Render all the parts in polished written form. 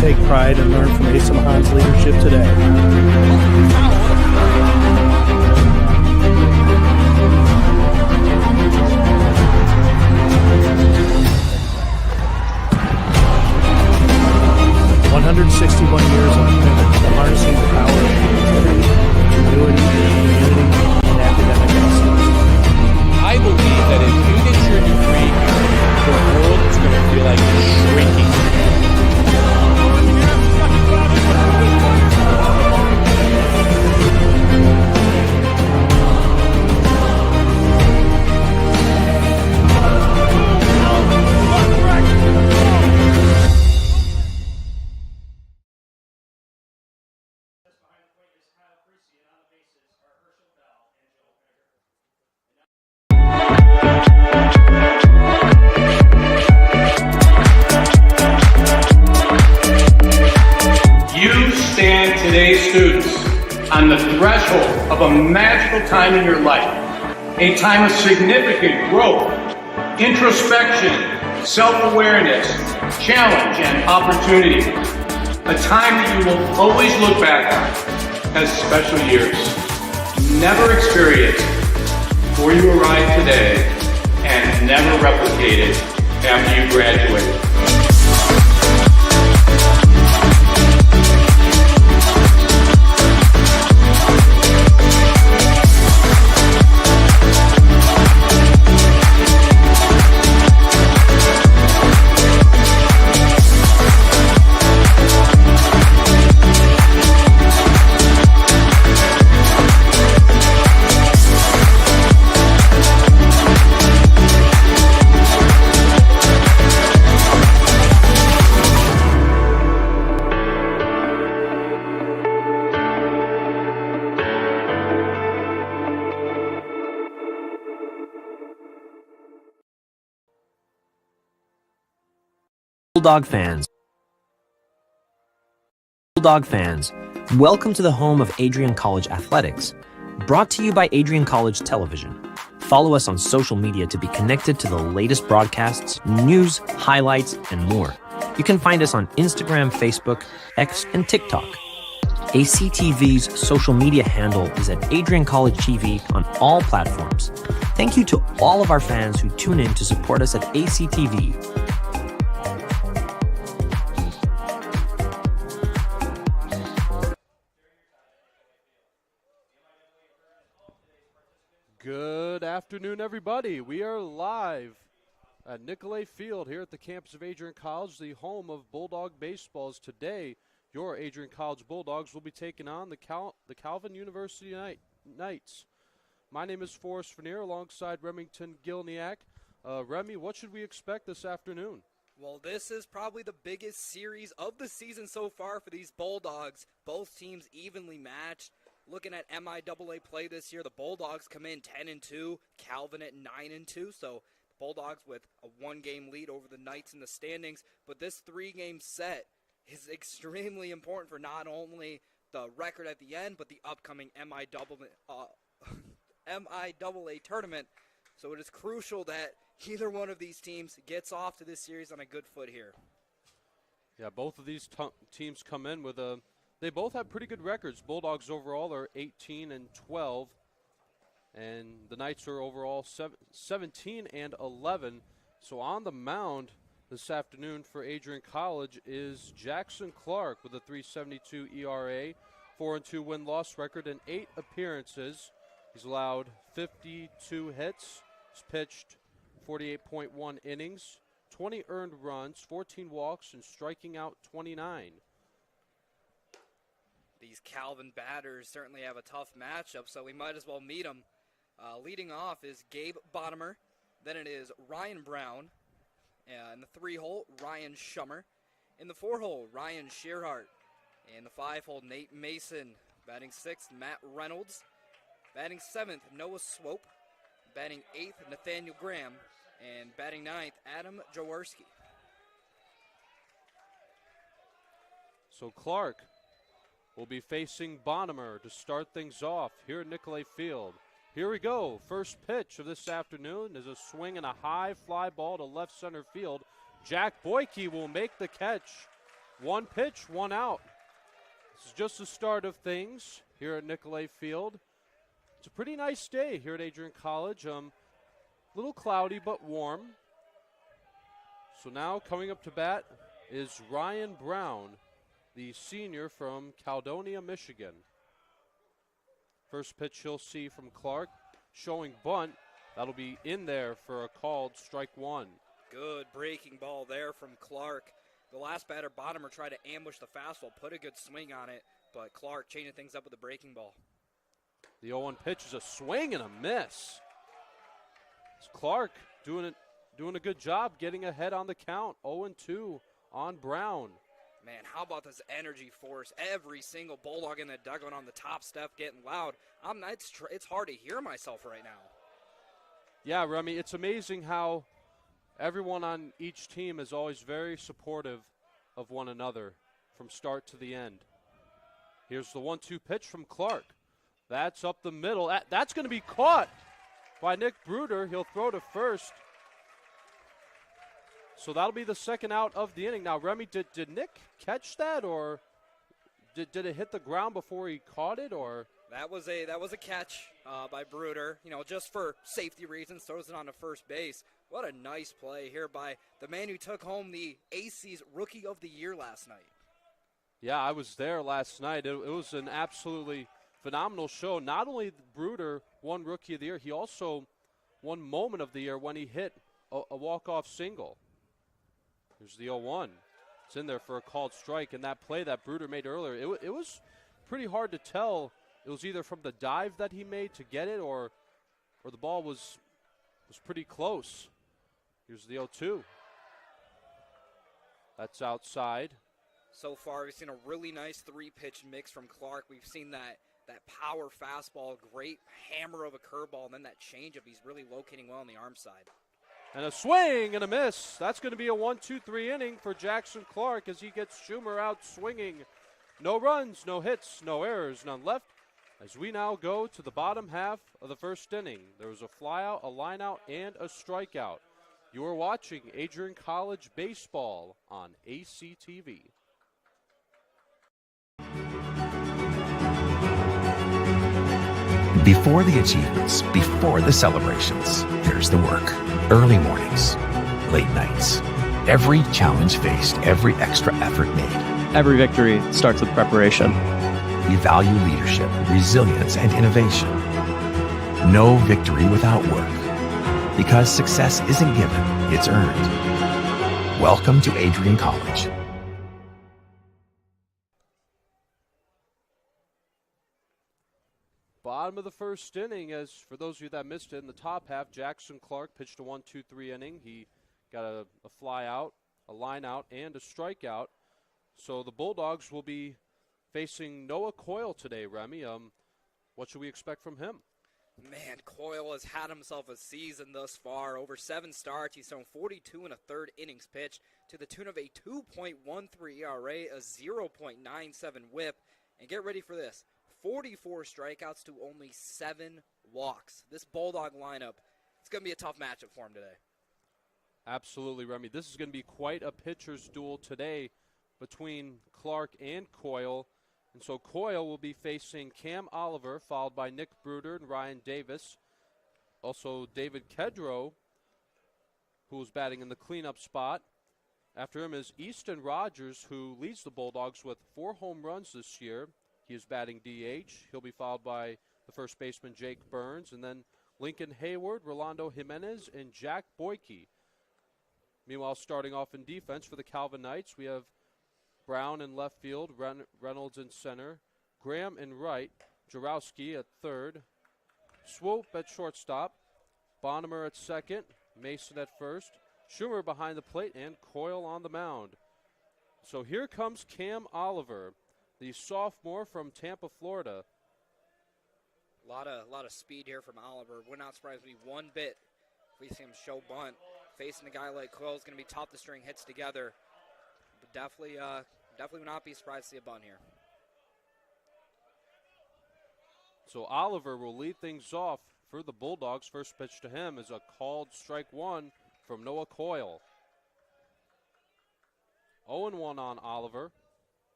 take pride and learn from Asa Mahan's leadership today. Years of commitment to harnessing the power of creativity, ingenuity, community, and academic excellence. I believe that if you get your degree here, the world is going to feel like it's shrinking. Today's students on the threshold of a magical time in your life, a time of significant growth, introspection, self-awareness, challenge, and opportunity, a time that you will always look back on as special years, never experienced before you arrive today and never replicated after you graduate. Bulldog fans, welcome to the home of Adrian College Athletics, brought to you by Adrian College Television. Follow us on social media to be connected to the latest broadcasts, news, highlights, and more. You can find us on Instagram, Facebook, X, and TikTok. ACTV's social media handle is at Adrian College TV on all platforms. Thank you to all of our fans who tune in to support us at ACTV. Good afternoon, everybody. We are live at Nicolay Field here at the campus of Adrian College, the home of Bulldog baseballs. Today, your Adrian College Bulldogs will be taking on the Calvin University Knights. My name is Forrest Vernier alongside Remington Gilniak. Remy, what should we expect this afternoon? Well, this is probably the biggest series of the season so far for these Bulldogs. Both teams evenly matched. Looking at MIAA play this year, the Bulldogs come in 10-2, Calvin at 9-2. So Bulldogs with a one-game lead over the Knights in the standings. But this three-game set is extremely important for not only the record at the end, but the upcoming MIAA tournament. So it is crucial that either one of these teams gets off to this series on a good foot here. Yeah, both of these teams come in with a... They both have pretty good records. Bulldogs overall are 18-12, and the Knights are overall 17-11. So on the mound this afternoon for Adrian College is Jackson Clark with a .372 ERA, 4-2 win-loss record, and 8 appearances. He's allowed 52 hits. He's pitched 48.1 innings, 20 earned runs, 14 walks, and striking out 29. These Calvin batters certainly have a tough matchup, so we might as well meet them. Leading off is Gabe Bonnemer. Then it is Ryan Brown. In the 3-hole, Ryan Schummer. In the 4-hole, Ryan Shearhart. In the 5-hole, Nate Mason. Batting 6th, Matt Reynolds. Batting 7th, Noah Swope. Batting 8th, Nathaniel Graham. And batting 9th, Adam Jaworski. So Clark will be facing Bonnemer to start things off here at Nicolay Field. Here we go. First pitch of this afternoon is a swing and a high fly ball to left center field. Jack Boyke will make the catch 1 pitch, 1 out. This is just the start of things here at Nicolay Field. It's a pretty nice day here at Adrian College. Little cloudy but warm. So now coming up to bat is Ryan Brown, the senior from Caledonia, Michigan. First pitch he'll see from Clark, showing bunt. That'll be in there for a called strike 1. Good breaking ball there from Clark. The last batter, Bottomer, tried to ambush the fastball, put a good swing on it, but Clark changing things up with the breaking ball. The 0-1 pitch is a swing and a miss. It's Clark doing a good job getting ahead on the count. 0-2 on Brown. Man, how about this energy force? Every single Bulldog in the dugout on the top step getting loud. It's hard to hear myself right now. Yeah, Remy, it's amazing how everyone on each team is always very supportive of one another from start to the end. Here's the 1-2 pitch from Clark. That's up the middle. That's going to be caught by Nick Bruder. He'll throw to first. So that'll be the second out of the inning. Now, Remy, did Nick catch that, or did it hit the ground before he caught it, or? That was a catch by Bruder. Just for safety reasons, throws it on to first base. What a nice play here by the man who took home the AC's Rookie of the Year last night. Yeah, I was there last night. It was an absolutely phenomenal show. Not only Bruder won Rookie of the Year, he also won Moment of the Year when he hit a walk-off single. There's the 0-1. It's in there for a called strike, and that play that Bruder made earlier, it was pretty hard to tell. It was either from the dive that he made to get it, or the ball was pretty close. Here's the 0-2. That's outside. So far, we've seen a really nice 3-pitch mix from Clark. We've seen that power fastball, great hammer of a curveball, and then that changeup. He's really locating well on the arm side. And a swing and a miss. That's going to be a 1-2-3 inning for Jackson Clark as he gets Schumer out swinging. No runs, no hits, no errors, none left. As we now go to the bottom half of the first inning, there was a flyout, a lineout, and a strikeout. You are watching Adrian College Baseball on ACTV. Before the achievements, before the celebrations, there's the work. Early mornings, late nights. Every challenge faced, every extra effort made. Every victory starts with preparation. We value leadership, resilience, and innovation. No victory without work. Because success isn't given, it's earned. Welcome to Adrian College. Bottom of the first inning, as for those of you that missed it, in the top half, Jackson Clark pitched a 1-2-3 inning. He got a fly out, a line out, and a strikeout. So the Bulldogs will be facing Noah Coyle today, Remy. What should we expect from him? Man, Coyle has had himself a season thus far. Over 7 starts, he's thrown 42 and a third innings pitched to the tune of a 2.13 ERA, a 0.97 whip. And get ready for this, 44 strikeouts to only 7 walks. This Bulldog lineup, it's going to be a tough matchup for him today. Absolutely, Remy. This is going to be quite a pitcher's duel today between Clark and Coyle. And so Coyle will be facing Cam Oliver, followed by Nick Bruder and Ryan Davis. Also David Kedrow, who is batting in the cleanup spot. After him is Easton Rogers, who leads the Bulldogs with 4 home runs this year. He is batting DH. He'll be followed by the first baseman Jake Burns, and then Lincoln Hayward, Rolando Jimenez, and Jack Boyke. Meanwhile, starting off in defense for the Calvin Knights, we have Brown in left field, Reynolds in center, Graham in right, Jarowski at third, Swope at shortstop, Bonnemer at second, Mason at first, Schumer behind the plate, and Coyle on the mound. So here comes Cam Oliver, the sophomore from Tampa, Florida. A lot of speed here from Oliver. Would not surprise me one bit if we see him show bunt. Facing a guy like Coyle is going to be tough to string hits together. But definitely would not be surprised to see a bunt here. So Oliver will lead things off for the Bulldogs. First pitch to him is a called strike 1 from Noah Coyle. 0-1 on Oliver.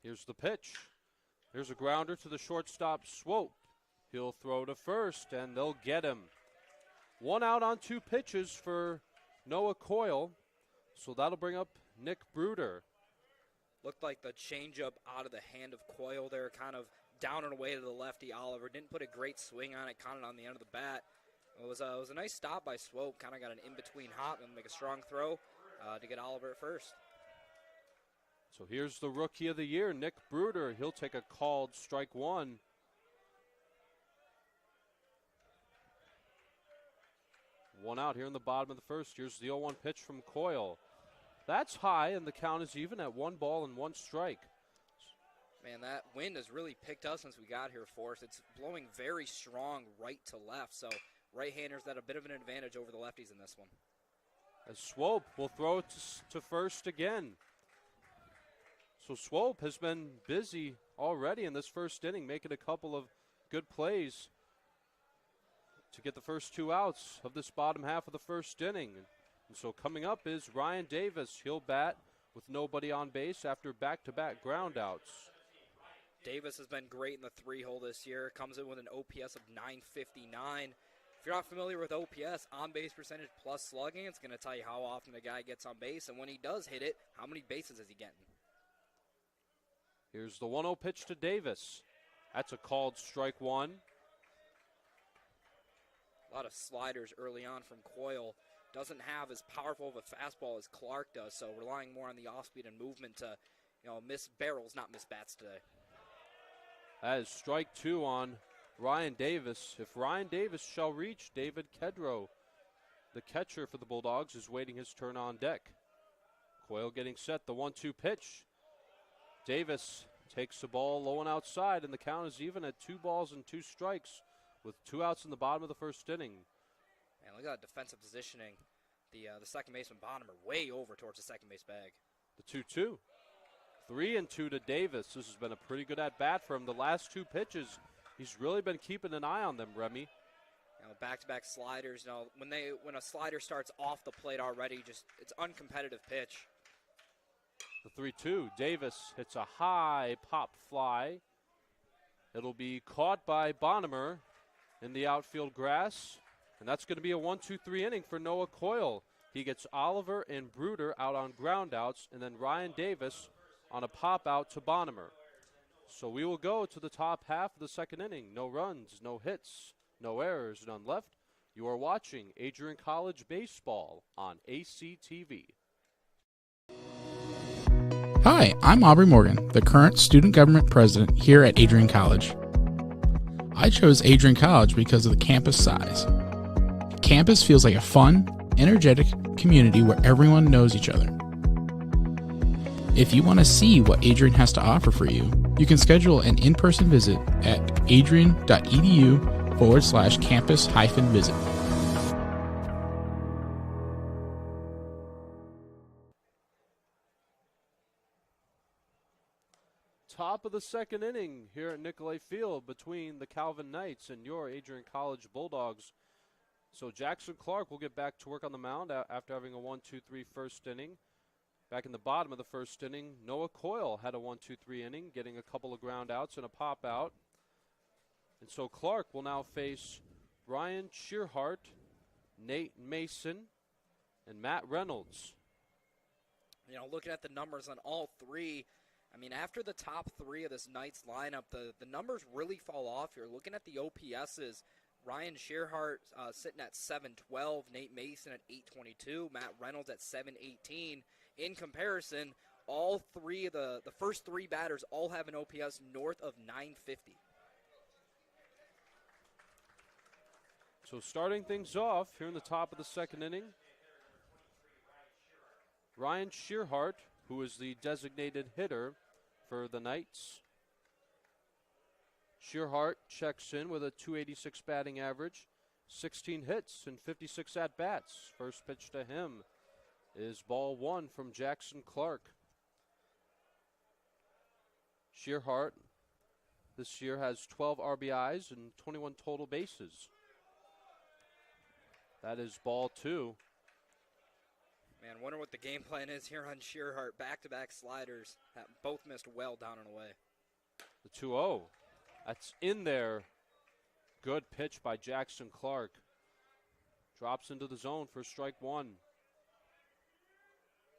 Here's the pitch. Here's a grounder to the shortstop, Swope. He'll throw to first, and they'll get him. 1 out on 2 pitches for Noah Coyle, so that'll bring up Nick Bruder. Looked like the changeup out of the hand of Coyle there, kind of down and away to the lefty. Oliver didn't put a great swing on it, caught it on the end of the bat. It was a nice stop by Swope, kind of got an in-between hop and make a strong throw to get Oliver at first. So here's the Rookie of the Year, Nick Bruder. He'll take a called strike 1. 1 out here in the bottom of the first. Here's the 0-1 pitch from Coyle. That's high, and the count is even at 1 ball and 1 strike. Man, that wind has really picked up since we got here, Forrest. It's blowing very strong right to left, so right-handers at a bit of an advantage over the lefties in this one. As Swope will throw it to first again. So Swope has been busy already in this first inning, making a couple of good plays to get the first 2 outs of this bottom half of the first inning. And so coming up is Ryan Davis. He'll bat with nobody on base after back-to-back ground outs. Davis has been great in the 3-hole this year. Comes in with an OPS of 959. If you're not familiar with OPS, on-base percentage plus slugging, it's going to tell you how often the guy gets on base. And when he does hit it, how many bases is he getting? Here's the 1-0 pitch to Davis. That's a called strike 1. A lot of sliders early on from Coyle. Doesn't have as powerful of a fastball as Clark does, so relying more on the off-speed and movement to, miss barrels, not miss bats today. That is strike 2 on Ryan Davis. If Ryan Davis shall reach, David Kedrow, the catcher for the Bulldogs, is waiting his turn on deck. Coyle getting set, the 1-2 pitch. Davis takes the ball low and outside, and the count is even at 2 balls and 2 strikes with 2 outs in the bottom of the first inning. Man, look at that defensive positioning. The second baseman Bonham way over towards the second base bag. The 2-2. 3-2 to Davis. This has been a pretty good at-bat for him. The last 2 pitches, he's really been keeping an eye on them, Remy. Back-to-back sliders. When a slider starts off the plate already, it's uncompetitive pitch. The 3-2. Davis hits a high pop fly. It'll be caught by Bonham in the outfield grass. And that's going to be a 1-2-3 inning for Noah Coyle. He gets Oliver and Bruder out on groundouts, and then Ryan Davis on a pop out to Bonham. So we will go to the top half of the second inning. No runs, no hits, no errors, none left. You are watching Adrian College Baseball on ACTV. Hi, I'm Aubrey Morgan, the current student government president here at Adrian College. I chose Adrian College because of the campus size. Campus feels like a fun, energetic community where everyone knows each other. If you want to see what Adrian has to offer for you, you can schedule an in-person visit at adrian.edu/campus-visit. Top of the second inning here at Nicolay Field between the Calvin Knights and your Adrian College Bulldogs. So Jackson Clark will get back to work on the mound after having a 1-2-3 first inning. Back in the bottom of the first inning, Noah Coyle had a 1-2-3 inning, getting a couple of ground outs and a pop out. And so Clark will now face Ryan Shearhart, Nate Mason, and Matt Reynolds. Looking at the numbers on all three, after the top 3 of this Knights lineup, the numbers really fall off. You're looking at the OPSs. Ryan Shearhart sitting at 712, Nate Mason at 822, Matt Reynolds at 718. In comparison, all 3 of the first 3 batters all have an OPS north of 950. So starting things off here in the top of the second inning, Ryan Shearhart, who is the designated hitter for the Knights. Shearhart checks in with a .286 batting average, 16 hits and 56 at-bats. First pitch to him is ball 1 from Jackson Clark. Shearhart this year has 12 RBIs and 21 total bases. That is ball 2. Man, wonder what the game plan is here on Shearhart. Back-to-back sliders that both missed well down and away. The 2-0. That's in there. Good pitch by Jackson Clark. Drops into the zone for strike one.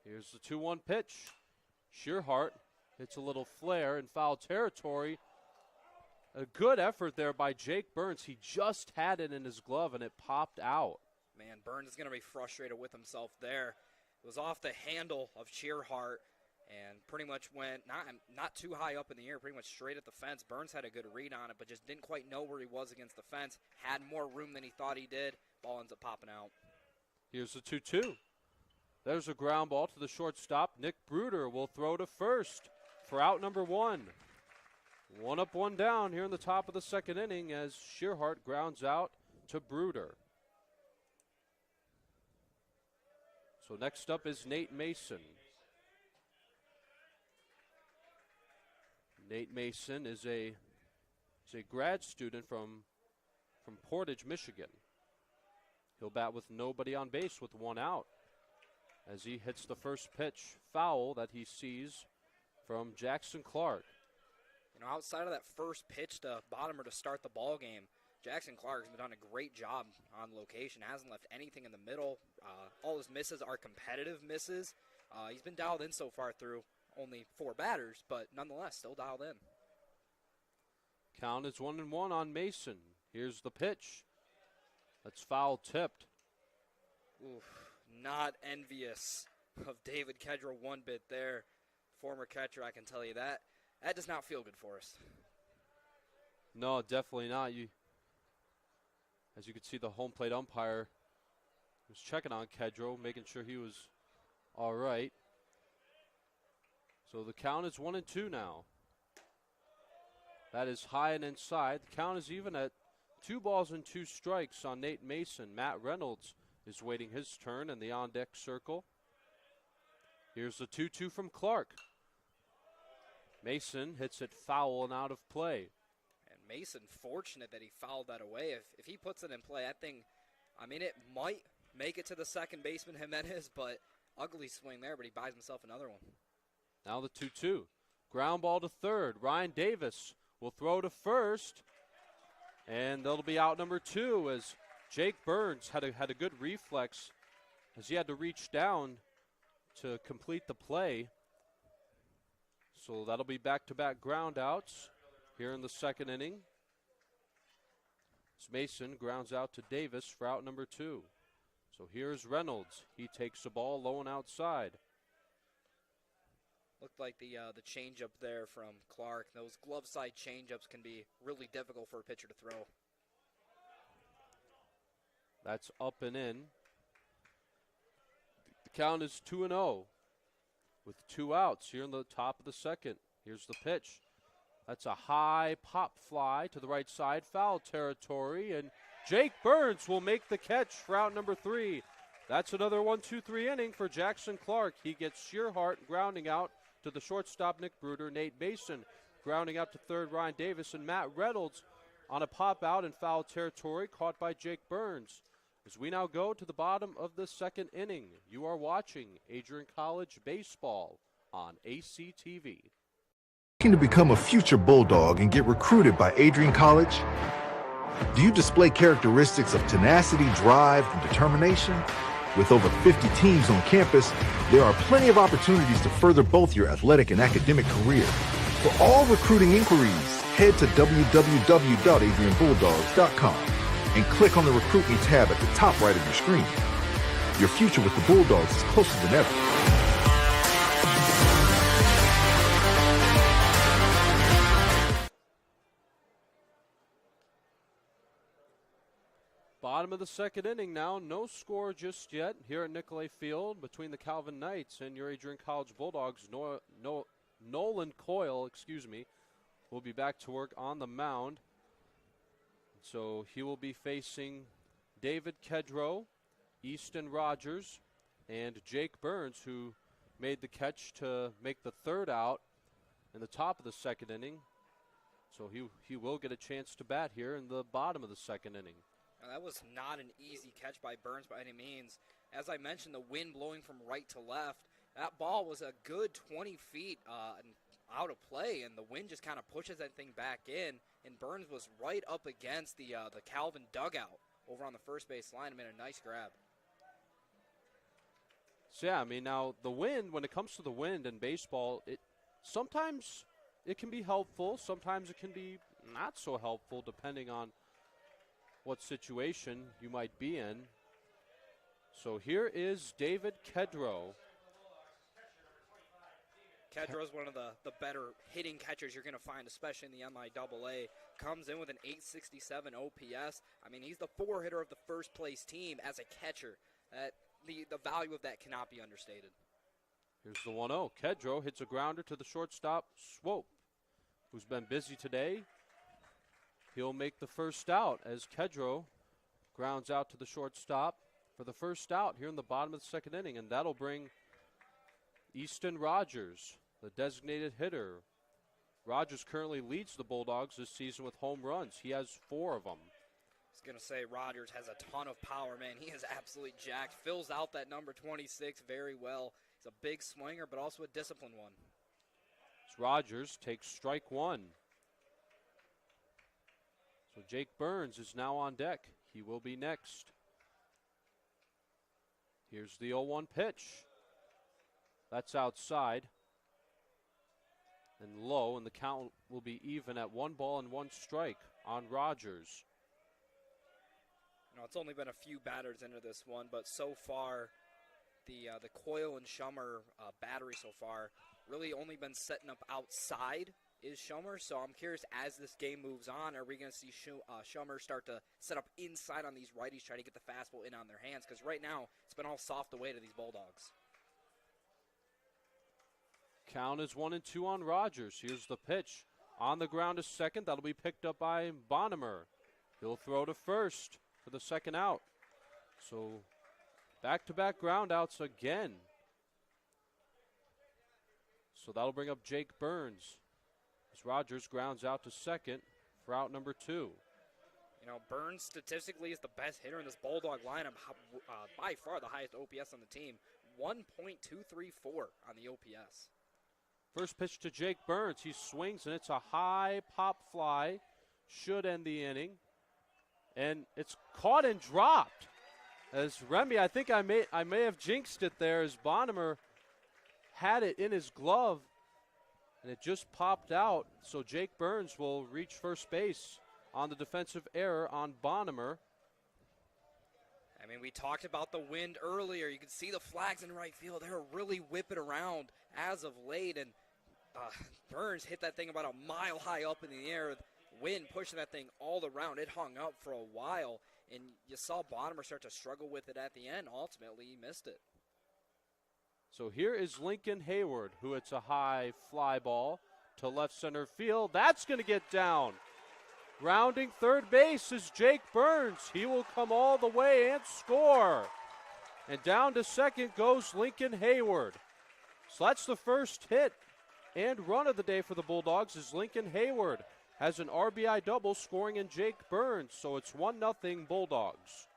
Here's the 2-1 pitch. Shearhart hits a little flare in foul territory. A good effort there by Jake Burns. He just had it in his glove and it popped out. Man, Burns is going to be frustrated with himself there. It was off the handle of Shearhart and pretty much went not too high up in the air, pretty much straight at the fence. Burns had a good read on it, but just didn't quite know where he was against the fence. Had more room than he thought he did. Ball ends up popping out. Here's the 2-2. There's a ground ball to the shortstop. Nick Bruder will throw to first for out number one. 1 up, 1 down here in the top of the second inning as Shearhart grounds out to Bruder. So next up is Nate Mason. Nate Mason is a grad student from Portage, Michigan. He'll bat with nobody on base with 1 out as he hits the first pitch foul that he sees from Jackson Clark. You know, outside of that first pitch to Bottomer to start the ball game, Jackson Clark has done a great job on location. Hasn't left anything in the middle. All his misses are competitive misses. He's been dialed in so far through only 4 batters, but nonetheless still dialed in. Count is 1-1 on Mason. Here's the pitch. That's foul tipped. Oof, not envious of David Kedra one bit there. Former catcher, I can tell you that. That does not feel good for us. No, definitely not. As you can see, the home plate umpire was checking on Kedro, making sure he was all right. So the count is 1-2 now. That is high and inside. The count is even at 2 balls and 2 strikes on Nate Mason. Matt Reynolds is waiting his turn in the on-deck circle. Here's the 2-2 from Clark. Mason hits it foul and out of play. And Mason, fortunate that he fouled that away. If he puts it in play, that thing, I mean, it might make it to the second baseman, Jimenez, but ugly swing there, but he buys himself another one. Now the 2-2. Ground ball to third. Ryan Davis will throw to first. And that'll be out number 2 as Jake Burns had a good reflex as he had to reach down to complete the play. So that'll be back-to-back ground outs here in the second inning. As Mason grounds out to Davis for out number 2. So here's Reynolds. He takes the ball low and outside. Looked like the changeup there from Clark. Those glove side changeups can be really difficult for a pitcher to throw. That's up and in. The count is 2-0 with 2 outs here in the top of the second. Here's the pitch. That's a high pop fly to the right side, foul territory, and Jake Burns will make the catch for out number 3. That's another 1-2-3 inning for Jackson Clark. He gets Shearhart grounding out to the shortstop, Nick Bruder. Nate Mason grounding out to third, Ryan Davis, and Matt Reynolds on a pop out in foul territory caught by Jake Burns. As we now go to the bottom of the second inning, you are watching Adrian College Baseball on ACTV. Looking to become a future Bulldog and get recruited by Adrian College? Do you display characteristics of tenacity, drive, and determination? With over 50 teams on campus, there are plenty of opportunities to further both your athletic and academic career. For all recruiting inquiries, head to www.adrianbulldogs.com and click on the Recruit Me tab at the top right of your screen. Your future with the Bulldogs is closer than ever. Bottom of the second inning now. No score just yet here at Nicolay Field between the Calvin Knights and your Adrian College Bulldogs. Nolan Coyle, will be back to work on the mound. So he will be facing David Kedro, Easton Rogers, and Jake Burns, who made the catch to make the third out in the top of the second inning. So he will get a chance to bat here in the bottom of the second inning. Now, that was not an easy catch by Burns by any means. as I mentioned, the wind blowing from right to left. That ball was a good 20 feet out of play, and the wind just kind of pushes that thing back in, and Burns was right up against the Calvin dugout over on the first base line and made a nice grab. So, yeah, I mean, now the wind, when it comes to the wind in baseball, sometimes it can be helpful, sometimes it can be not so helpful, depending on what situation you might be in. So here is David Kedro. Kedro's one of the better hitting catchers you're going to find, especially in the MIAA. Comes in with an 867 OPS. I mean, he's the 4-hitter of the first-place team as a catcher. The value of that cannot be understated. Here's the 1-0. Kedro hits a grounder to the shortstop, Swope, who's been busy today. He'll make the first out as Kedro grounds out to the shortstop for the first out here in the bottom of the second inning, and that'll bring Easton Rogers, the designated hitter. Rogers currently leads the Bulldogs this season with home runs. He has 4 of them. I was going to say Rogers has a ton of power, man. He is absolutely jacked. Fills out that number 26 very well. He's a big swinger, but also a disciplined one. As Rogers takes strike 1. So Jake Burns is now on deck. He will be next. Here's the 0-1 pitch. That's outside and low, and the count will be even at 1 ball and 1 strike on Rogers. You know, it's only been a few batters into this one, but so far, the Coyle and Shummer battery so far really only been setting up outside is Shummer. So I'm curious, as this game moves on, are we going to see Shummer start to set up inside on these righties, try to get the fastball in on their hands? Because right now, it's been all soft away to these Bulldogs. Count is 1-2 on Rogers. Here's the pitch. On the ground to second. That'll be picked up by Bonnemer. He'll throw to first for the second out. So back-to-back ground outs again. So that'll bring up Jake Burns as Rogers grounds out to second for out number 2. You know, Burns statistically is the best hitter in this Bulldog lineup, by far the highest OPS on the team, 1.234 on the OPS. First pitch to Jake Burns. He swings, and it's a high pop fly. Should end the inning. And it's caught and dropped. As Remy, I think I may have jinxed it there as Bonnemer had it in his glove, and it just popped out. So Jake Burns will reach first base on the defensive error on Bonnemer. I mean, we talked about the wind earlier. You can see the flags in right field. They're really whipping around as of late, and Burns hit that thing about a mile high up in the air. Wind pushing that thing all around. It hung up for a while, and you saw Bonnemer start to struggle with it at the end. Ultimately, he missed it. So here is Lincoln Hayward, who hits a high fly ball to left center field. That's going to get down. Rounding third base is Jake Burns. He will come all the way and score. And down to second goes Lincoln Hayward. So that's the first hit and run of the day for the Bulldogs as Lincoln Hayward has an RBI double scoring in Jake Burns. So it's 1-0 Bulldogs.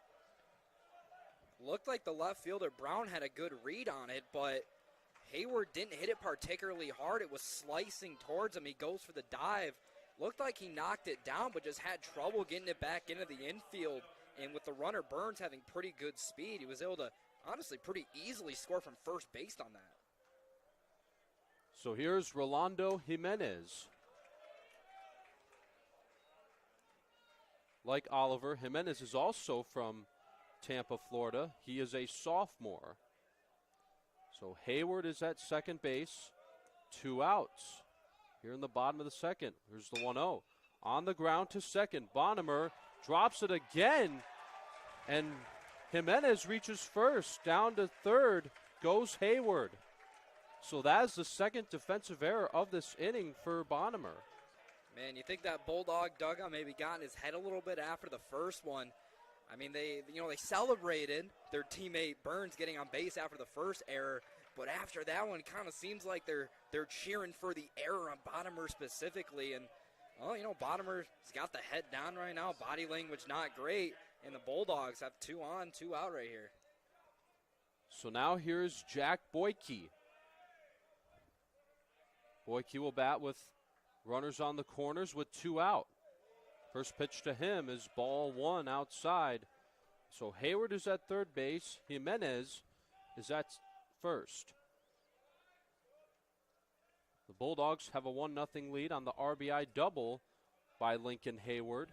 Looked like the left fielder Brown had a good read on it, but Hayward didn't hit it particularly hard. It was slicing towards him. He goes for the dive. Looked like he knocked it down, but just had trouble getting it back into the infield. And with the runner Burns having pretty good speed, he was able to honestly pretty easily score from first base on that. So here's Rolando Jimenez. Like Oliver, Jimenez is also from Tampa, Florida. He is a sophomore. So Hayward is at second base. 2 outs. Here in the bottom of the second. Here's the 1-0. On the ground to second. Bonnemer drops it again. And Jimenez reaches first. Down to third goes Hayward. So that is the second defensive error of this inning for Bonnemer. Man, you think that Bulldog dugout maybe got in his head a little bit after the first one. I mean, they celebrated their teammate Burns getting on base after the first error, but after that one, it kind of seems like they're cheering for the error on Bonnemer specifically. And, well, you know, Bonnemer's got the head down right now. Body language not great, and the Bulldogs have 2 on, 2 out right here. So now here's Jack Boyke. Boyke will bat with runners on the corners with 2 out. First pitch to him is ball 1 outside. So Hayward is at third base. Jimenez is at first. The Bulldogs have a 1-0 lead on the RBI double by Lincoln Hayward.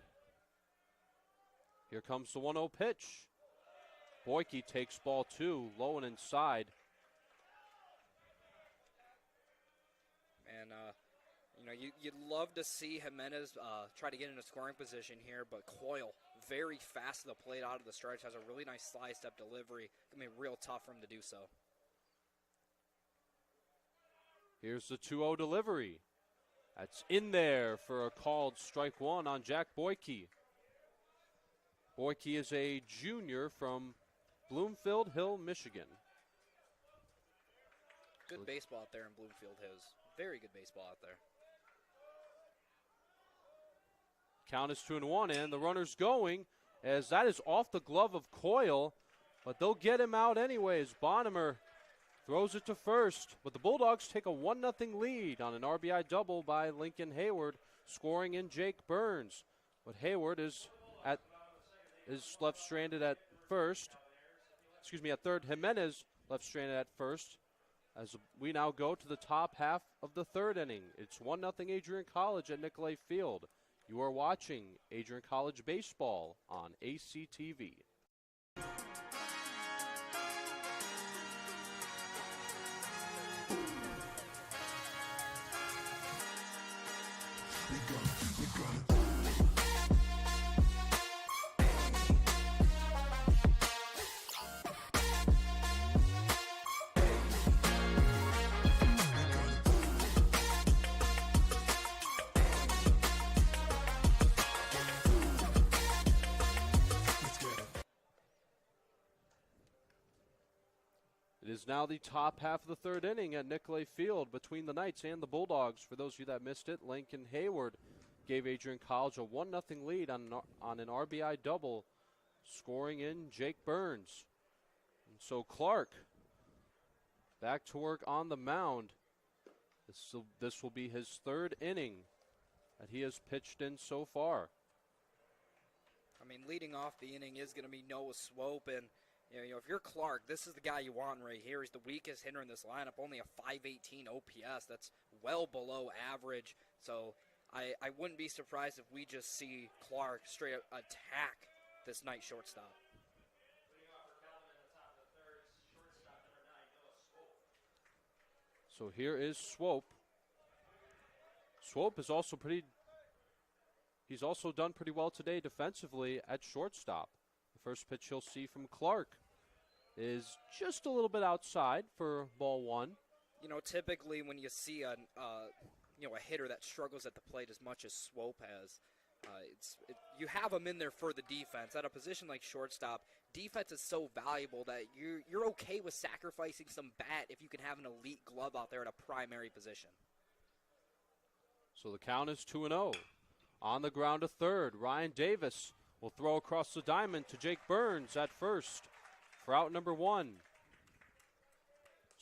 Here comes the 1-0 pitch. Boyke takes ball 2, low and inside. And, you'd love to see Jimenez try to get in a scoring position here, but Coyle, very fast to the plate out of the stretch, has a really nice slide step delivery. It's going to be real tough for him to do so. Here's the 2-0 delivery. That's in there for a called strike 1 on Jack Boyke. Boyke is a junior from Bloomfield Hill, Michigan. Good baseball out there in Bloomfield Hills. Very good baseball out there. Count is 2-1, and the runner's going as that is off the glove of Coyle, but they'll get him out anyways. Bonnemer throws it to first, but the Bulldogs take a 1-0 lead on an RBI double by Lincoln Hayward, scoring in Jake Burns. But Hayward is left stranded at first. At third. Jimenez left stranded at first. As we now go to the top half of the third inning. It's 1-0 Adrian College at Nicolay Field. You are watching Adrian College Baseball on ACTV. It is now the top half of the third inning at Nicolay Field between the Knights and the Bulldogs. For those of you that missed it, Lincoln Hayward gave Adrian College a 1-0 lead on an RBI double, scoring in Jake Burns. And so Clark back to work on the mound. This will be his third inning that he has pitched in so far. I mean, leading off the inning is going to be Noah Swope, and if you're Clark, this is the guy you want right here. He's the weakest hitter in this lineup, only a .518 OPS. That's well below average. So I wouldn't be surprised if we just see Clark straight up attack this night shortstop. So here is Swope. Swope is also he's also done pretty well today defensively at shortstop. The first pitch you'll see from Clark is just a little bit outside for ball 1. Typically when you see a hitter that struggles at the plate as much as Swope has, you have him in there for the defense. At a position like shortstop, defense is so valuable that you're okay with sacrificing some bat if you can have an elite glove out there at a primary position. So the count is 2-0. On the ground to third, Ryan Davis will throw across the diamond to Jake Burns at first for out number 1.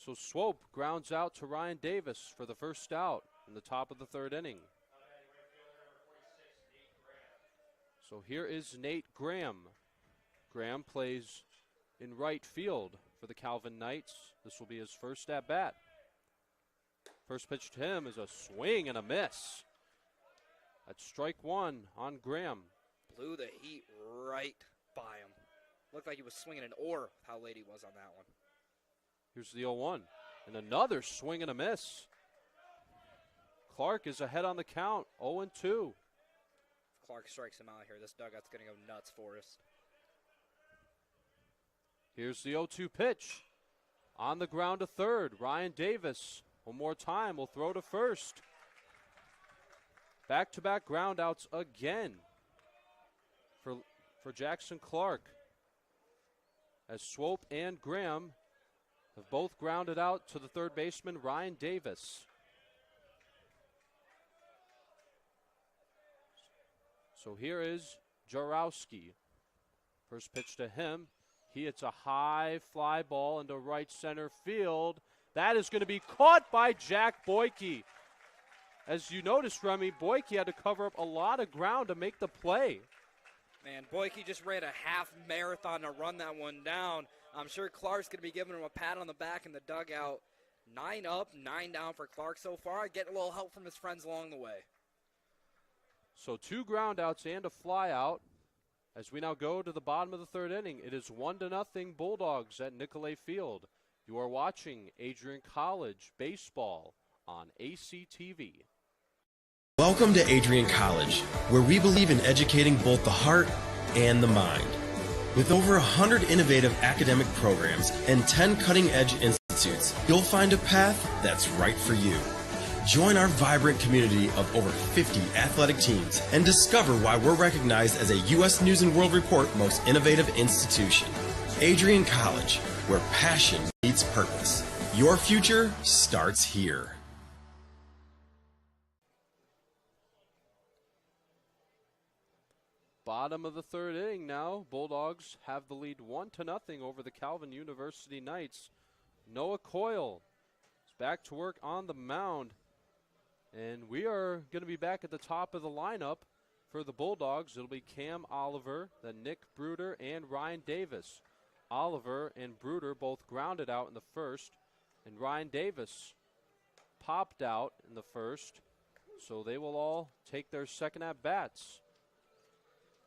So Swope grounds out to Ryan Davis for the first out in the top of the third inning. So here is Nate Graham. Graham plays in right field for the Calvin Knights. This will be his first at bat. First pitch to him is a swing and a miss. That's strike 1 on Graham. Blew the heat right by him. Looked like he was swinging an oar, how late he was on that one. Here's the 0-1. And another swing and a miss. Clark is ahead on the count, 0-2. If Clark strikes him out here, this dugout's going to go nuts for us. Here's the 0-2 pitch. On the ground to third, Ryan Davis. One more time, will throw to first. Back-to-back groundouts again for Jackson Clark, as Swope and Graham have both grounded out to the third baseman, Ryan Davis. So here is Jarowski. First pitch to him. He hits a high fly ball into right center field. That is going to be caught by Jack Boyke. As you noticed, Remy, Boyke had to cover up a lot of ground to make the play. Man, Boyke just ran a half marathon to run that one down. I'm sure Clark's going to be giving him a pat on the back in the dugout. 9 up, 9 down for Clark so far. Getting a little help from his friends along the way. So 2 ground outs and a fly out. As we now go to the bottom of the 3rd inning, it is 1-0 Bulldogs at Nicolay Field. You are watching Adrian College baseball on ACTV. Welcome to Adrian College, where we believe in educating both the heart and the mind. With over 100 innovative academic programs and 10 cutting-edge institutes, you'll find a path that's right for you. Join our vibrant community of over 50 athletic teams and discover why we're recognized as a U.S. News & World Report Most Innovative Institution. Adrian College, where passion meets purpose. Your future starts here. Bottom of the 3rd inning now. Bulldogs have the lead 1-0 over the Calvin University Knights. Noah Coyle is back to work on the mound. And we are going to be back at the top of the lineup for the Bulldogs. It'll be Cam Oliver, then Nick Bruder, and Ryan Davis. Oliver and Bruder both grounded out in the 1st, and Ryan Davis popped out in the 1st. So they will all take their second at-bats.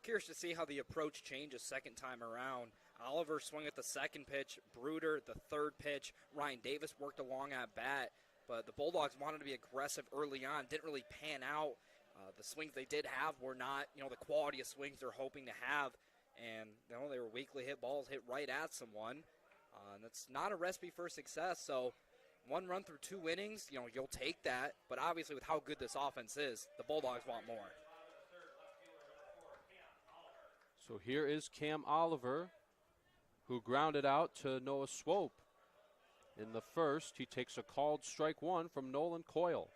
Curious to see how the approach changes second time around. Oliver swung at the 2nd pitch, Bruder the 3rd pitch, Ryan Davis worked along at bat, but the Bulldogs wanted to be aggressive early on, didn't really pan out. The swings they did have were not, the quality of swings they're hoping to have, and they were weakly hit balls hit right at someone. And that's not a recipe for success, so 1 run through 2 innings, you'll take that, but obviously with how good this offense is, the Bulldogs want more. So here is Cam Oliver, who grounded out to Noah Swope. In the 1st, he takes a called strike 1 from Nolan Coyle.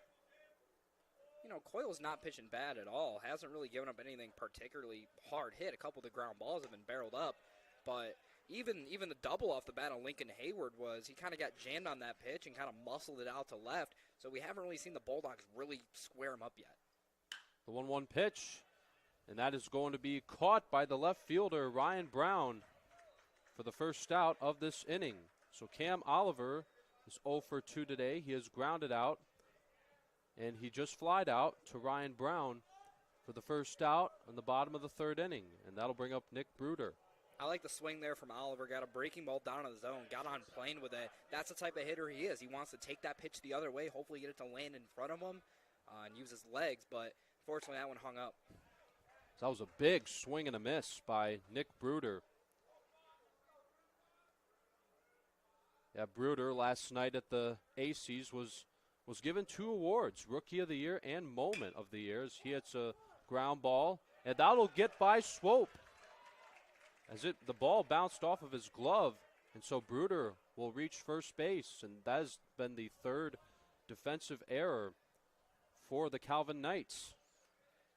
Coyle's not pitching bad at all. Hasn't really given up anything particularly hard hit. A couple of the ground balls have been barreled up. But even the double off the bat on Lincoln Hayward he kind of got jammed on that pitch and kind of muscled it out to left. So we haven't really seen the Bulldogs really square him up yet. The 1-1 pitch. And that is going to be caught by the left fielder, Ryan Brown, for the first out of this inning. So Cam Oliver is 0 for 2 today. He has grounded out, and he just flied out to Ryan Brown for the first out on the bottom of the 3rd inning. And that'll bring up Nick Bruder. I like the swing there from Oliver. Got a breaking ball down in the zone. Got on plane with it. That's the type of hitter he is. He wants to take that pitch the other way, hopefully get it to land in front of him and use his legs. But fortunately, that one hung up. So that was a big swing and a miss by Nick Bruder. Yeah, Bruder last night at the ACs was given 2 awards, Rookie of the Year and Moment of the Year, as he hits a ground ball, and that'll get by Swope. As the ball bounced off of his glove, and so Bruder will reach first base, and that has been the 3rd defensive error for the Calvin Knights.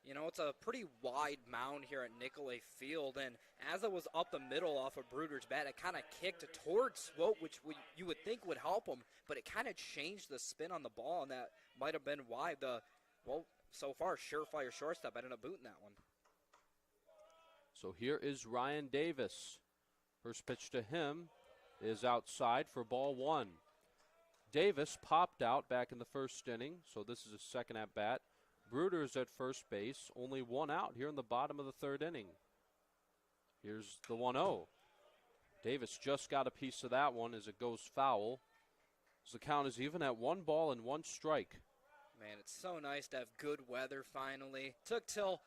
It's a pretty wide mound here at Nicolay Field, and as it was up the middle off of Bruder's bat, it kind of kicked towards Swope, which you would think would help him, but it kind of changed the spin on the ball, and that might have been why so far, surefire shortstop ended up booting that one. So here is Ryan Davis. First pitch to him is outside for ball 1. Davis popped out back in the 1st inning, so this is his second at bat. Bruder is at first base, only 1 out here in the bottom of the 3rd inning. Here's the 1-0. Davis just got a piece of that one as it goes foul. As the count is even at 1 ball and 1 strike. Man, it's so nice to have good weather finally. Took till,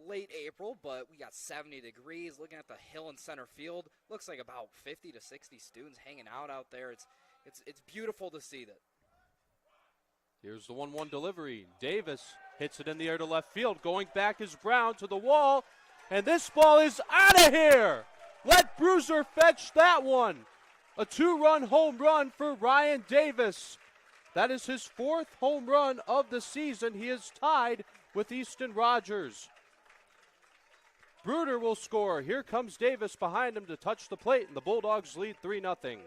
late April, but we got 70 degrees. Looking at the hill in center field, looks like about 50 to 60 students hanging out there. It's beautiful to see that. Here's the 1-1 delivery. Davis hits it in the air to left field. Going back is Brown to the wall. And this ball is out of here. Let Bruiser fetch that one. A 2-run home run for Ryan Davis. That is his 4th home run of the season. He is tied with Easton Rogers. Bruder will score. Here comes Davis behind him to touch the plate, and the Bulldogs lead 3-0.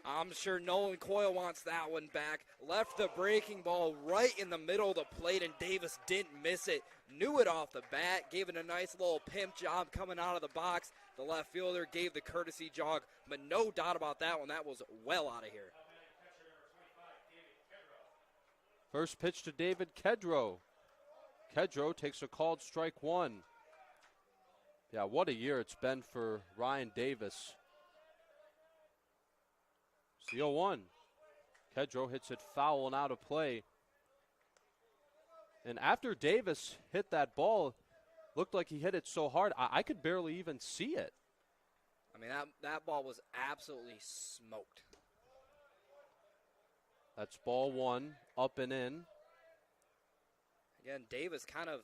I'm sure Nolan Coyle wants that one back. Left the breaking ball right in the middle of the plate, and Davis didn't miss it. Knew it off the bat, gave it a nice little pimp job coming out of the box. The left fielder gave the courtesy jog, but no doubt about that one. That was well out of here. First pitch to David Kedro. Kedro takes a called strike one. Yeah, what a year it's been for Ryan Davis. It's the 0-1. Kedro hits it foul and out of play. And after Davis hit that ball, looked like he hit it so hard, I could barely even see it. I mean, that ball was absolutely smoked. That's ball one, up and in. Again, Davis kind of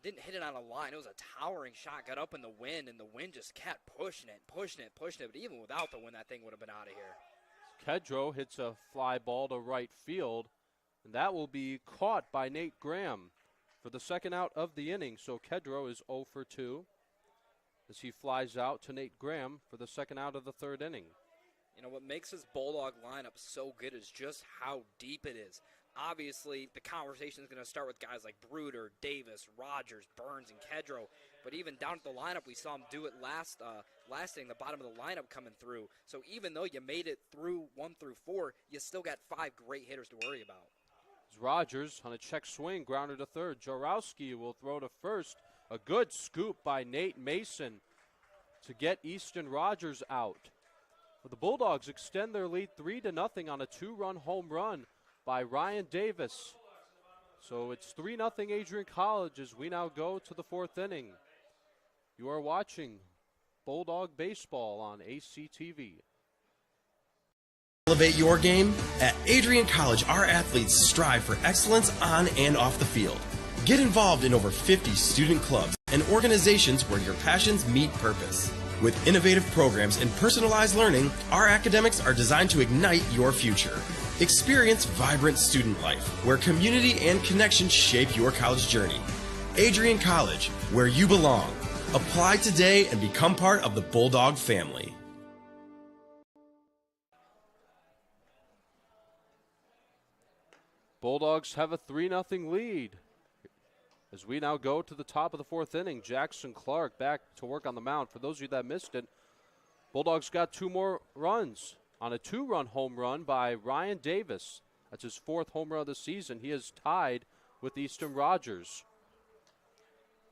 didn't hit it on a line. It was a towering shot, got up in the wind, and the wind just kept pushing it. But even without the wind, that thing would have been out of here. Kedro hits a fly ball to right field, and that will be caught by Nate Graham for the second out of the inning. So Kedro is 0 for 2 as he flies out to Nate Graham for the second out of the third inning. You know, what makes this Bulldog lineup so good is just how deep it is. Obviously, the conversation is going to start with guys like Bruder, Davis, Rogers, Burns, and Kedro. But even down at the lineup, we saw him do it last inning, the bottom of the lineup coming through. So even though you made it through 1 through 4, you still got 5 great hitters to worry about. Rogers on a check swing, grounder to third. Jarowski will throw to first. A good scoop by Nate Mason to get Easton Rogers out. But the Bulldogs extend their lead 3-0 on a 2-run home run by Ryan Davis. So it's 3-0 Adrian College as we now go to the fourth inning. You are watching Bulldog Baseball on ACTV. Elevate your game? At Adrian College, our athletes strive for excellence on and off the field. Get involved in over 50 student clubs and organizations where your passions meet purpose. With innovative programs and personalized learning, our academics are designed to ignite your future. Experience vibrant student life, where community and connection shape your college journey. Adrian College, where you belong. Apply today and become part of the Bulldog family. Bulldogs have a 3-0 lead. As we now go to the top of the fourth inning, Jackson Clark back to work on the mound. For those of you that missed it, Bulldogs got 2 more runs on a 2-run home run by Ryan Davis. That's his 4th home run of the season. He is tied with Easton Rogers.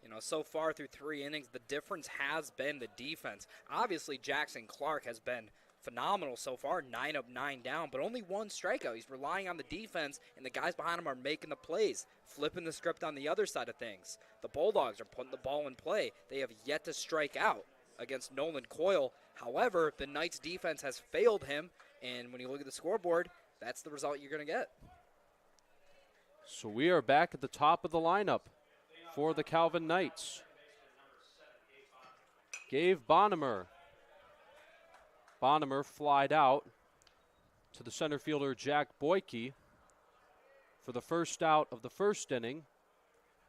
You know, so far through 3 innings, the difference has been the defense. Obviously, Jackson Clark has been phenomenal so far, 9 up, 9 down, but only 1 strikeout. He's relying on the defense, and the guys behind him are making the plays, flipping the script on the other side of things. The Bulldogs are putting the ball in play. They have yet to strike out against Nolan Coyle. However, the Knights' defense has failed him, and when you look at the scoreboard, that's the result you're going to get. So we are back at the top of the lineup for the Calvin Knights. Gabe Bonnemer. Bonnemer flied out to the center fielder Jack Boyke for the first out of the first inning,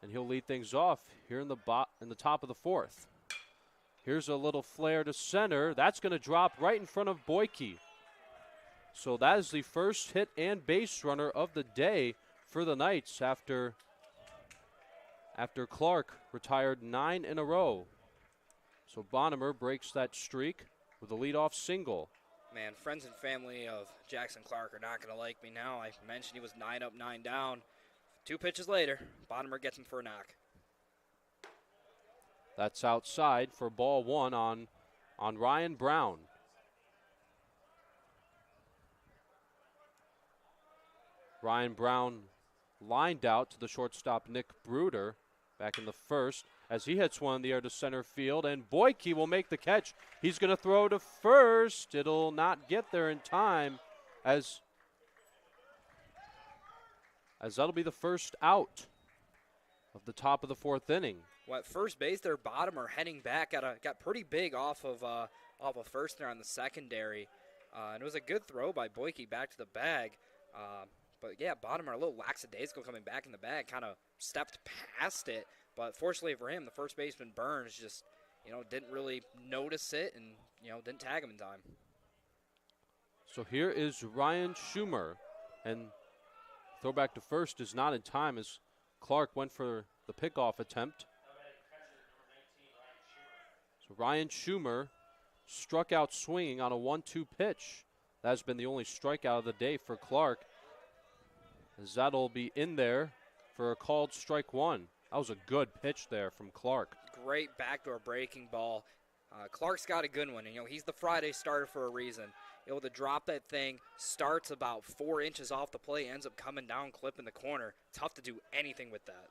and he'll lead things off here in the top of the fourth. Here's a little flare to center. That's going to drop right in front of Boyke. So that is the first hit and base runner of the day for the Knights after Clark retired 9 in a row. So Bonnemer breaks that streak with a leadoff single. Man, friends and family of Jackson Clark are not going to like me now. I mentioned he was 9 up, 9 down. 2 pitches later, Bonnemer gets him for a knock. That's outside for ball 1 on Ryan Brown. Ryan Brown lined out to the shortstop Nick Bruder back in the first as he hits one in the air to center field, and Boyke will make the catch. He's going to throw to first. It'll not get there in time as that'll be the first out of the top of the fourth inning. Well, at first base, their bottom are heading back. Got pretty big off of first there on the secondary. And it was a good throw by Boyke back to the bag. But, yeah, Bottomer a little lackadaisical coming back in the bag, kind of stepped past it. But fortunately for him, the first baseman, Burns, just, didn't really notice it and, didn't tag him in time. So here is Ryan Schumer, and throwback to first is not in time as Clark went for the pickoff attempt. So Ryan Schumer struck out swinging on a 1-2 pitch. That's been the only strikeout of the day for Clark, as that'll be in there for a called strike one. That was a good pitch there from Clark. Great backdoor breaking ball. Clark's got a good one. He's the Friday starter for a reason. Able to drop that thing, starts about 4 inches off the plate, ends up coming down, clipping the corner. Tough to do anything with that.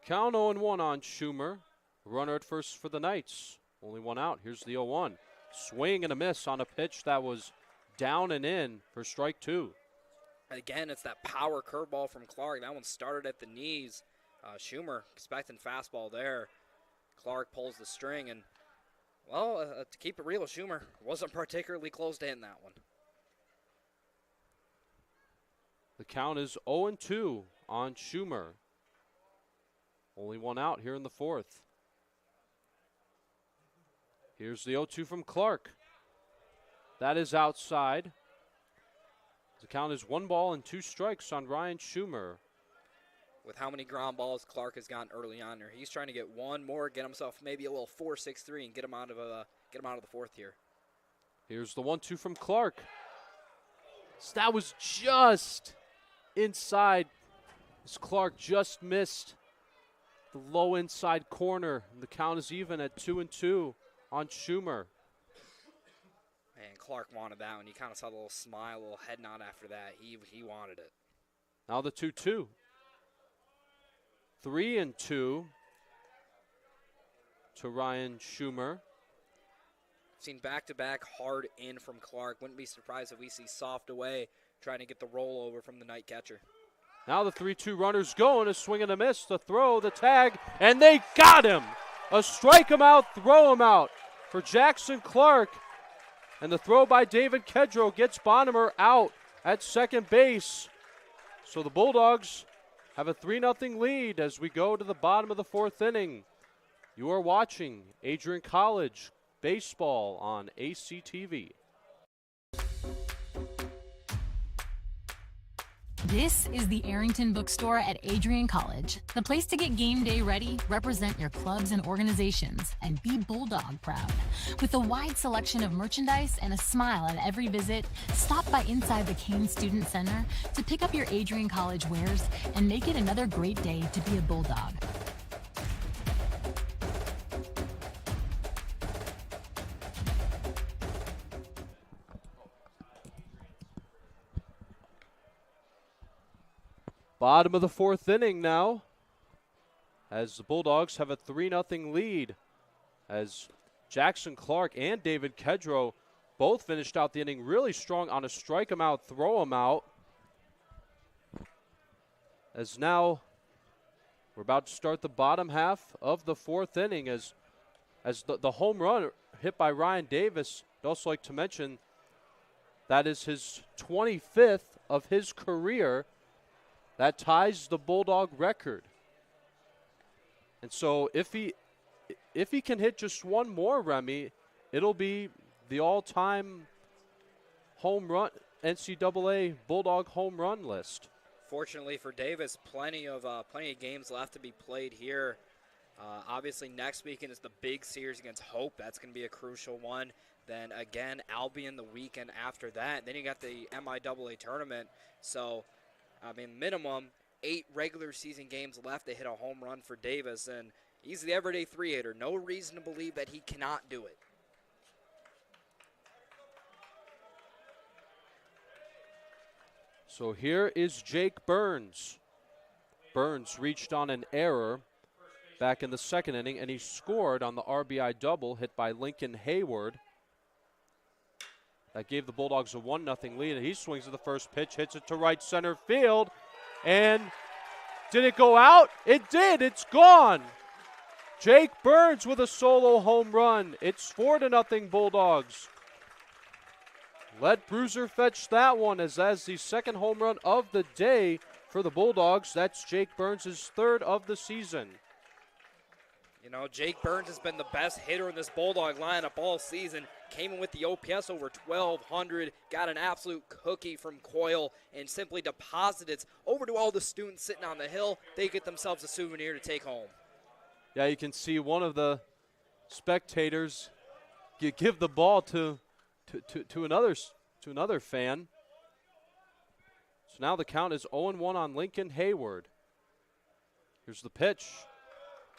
Count 0-1 on Schumer. Runner at first for the Knights. Only one out. Here's the 0-1. Swing and a miss on a pitch that was down and in for strike two. Again, it's that power curveball from Clark. That one started at the knees. Schumer expecting fastball there. Clark pulls the string, and, well, to keep it real, Schumer wasn't particularly close to hitting that one. The count is 0-2 on Schumer. Only one out here in the fourth. Here's the 0-2 from Clark. That is outside. The count is 1-2 strikes on Ryan Schumer. With how many ground balls Clark has gotten early on there, he's trying to get one more, get himself maybe a little 4-6-3, and get him out of the fourth here. Here's the 1-2 from Clark. So that was just inside, as Clark just missed the low inside corner. And the count is even at 2-2 on Schumer. Man, Clark wanted that one. You kind of saw the little smile, a little head nod after that. He wanted it. Now the 2-2. 3-2 to Ryan Schumer. Seen back-to-back hard in from Clark. Wouldn't be surprised if we see soft away trying to get the rollover from the night catcher. Now the 3-2 runner's going, a swing and a miss, the throw, the tag, and they got him. A strike him out, throw him out for Jackson Clark. And the throw by David Kedrow gets Bonnemer out at second base. So the Bulldogs have a 3-0 lead as we go to the bottom of the fourth inning. You are watching Adrian College baseball on ACTV. This is the Arrington Bookstore at Adrian College, the place to get game day ready, represent your clubs and organizations, and be Bulldog proud. With a wide selection of merchandise and a smile at every visit, stop by inside the Kane Student Center to pick up your Adrian College wares and make it another great day to be a Bulldog. Bottom of the fourth inning now, as the Bulldogs have a 3-0 lead, as Jackson Clark and David Kedrow both finished out the inning really strong on a strike him out, throw him out. As now we're about to start the bottom half of the fourth inning, as the home run hit by Ryan Davis. I'd also like to mention that is his 25th of his career. That ties the Bulldog record. And so if he can hit just one more, Remy, it'll be the all-time home run NCAA Bulldog home run list. Fortunately for Davis, plenty of games left to be played here. Obviously, next weekend is the big series against Hope. That's going to be a crucial one. Then again, Albion the weekend after that. Then you got the MIAA tournament. So, I mean, minimum 8 regular season games left to hit a home run for Davis, and he's the everyday 3-hitter. No reason to believe that he cannot do it. So here is Jake Burns. Burns reached on an error back in the second inning, and he scored on the RBI double hit by Lincoln Hayward. That gave the Bulldogs a 1-0 lead, and he swings at the first pitch, hits it to right center field, and did it go out? It did. It's gone. Jake Burns with a solo home run. It's 4-0 Bulldogs. Let Bruiser fetch that one as that's the second home run of the day for the Bulldogs. That's Jake Burns' third of the season. You know, Jake Burns has been the best hitter in this Bulldog lineup all season. Came in with the OPS over 1,200, got an absolute cookie from Coyle, and simply deposited it over to all the students sitting on the hill. They get themselves a souvenir to take home. Yeah, you can see one of the spectators give the ball to another fan. So now the count is 0-1 on Lincoln Hayward. Here's the pitch.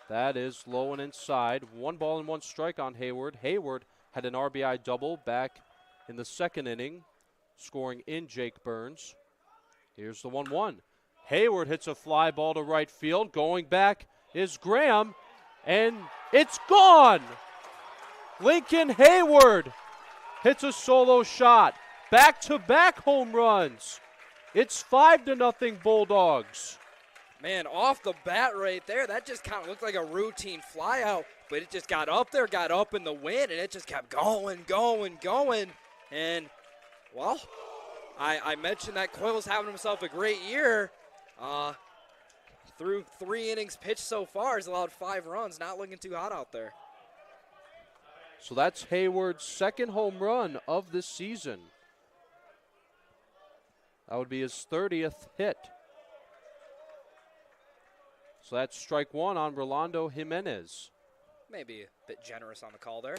That is low and inside. 1 ball and 1 strike on Hayward. Hayward had an RBI double back in the second inning, scoring in Jake Burns. Here's the 1-1. Hayward hits a fly ball to right field. Going back is Graham, and it's gone. Lincoln Hayward hits a solo shot. Back-to-back home runs. It's 5-0 Bulldogs. Man, off the bat right there, that just kind of looked like a routine fly out, but it just got up there, got up in the wind, and it just kept going. And, well, I mentioned that Coyle's having himself a great year. Through 3 innings pitched so far, he's allowed 5 runs. Not looking too hot out there. So that's Hayward's second home run of this season. That would be his 30th hit. So that's strike 1 on Rolando Jimenez. Maybe a bit generous on the call there.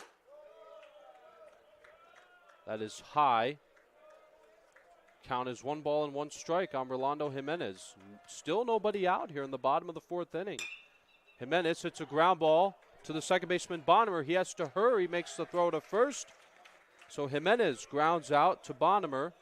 That is high. Count is 1 ball and 1 strike on Rolando Jimenez. Still nobody out here in the bottom of the 4th inning. Jimenez hits a ground ball to the second baseman Bonnemer. He has to hurry, makes the throw to first. So Jimenez grounds out to Bonnemer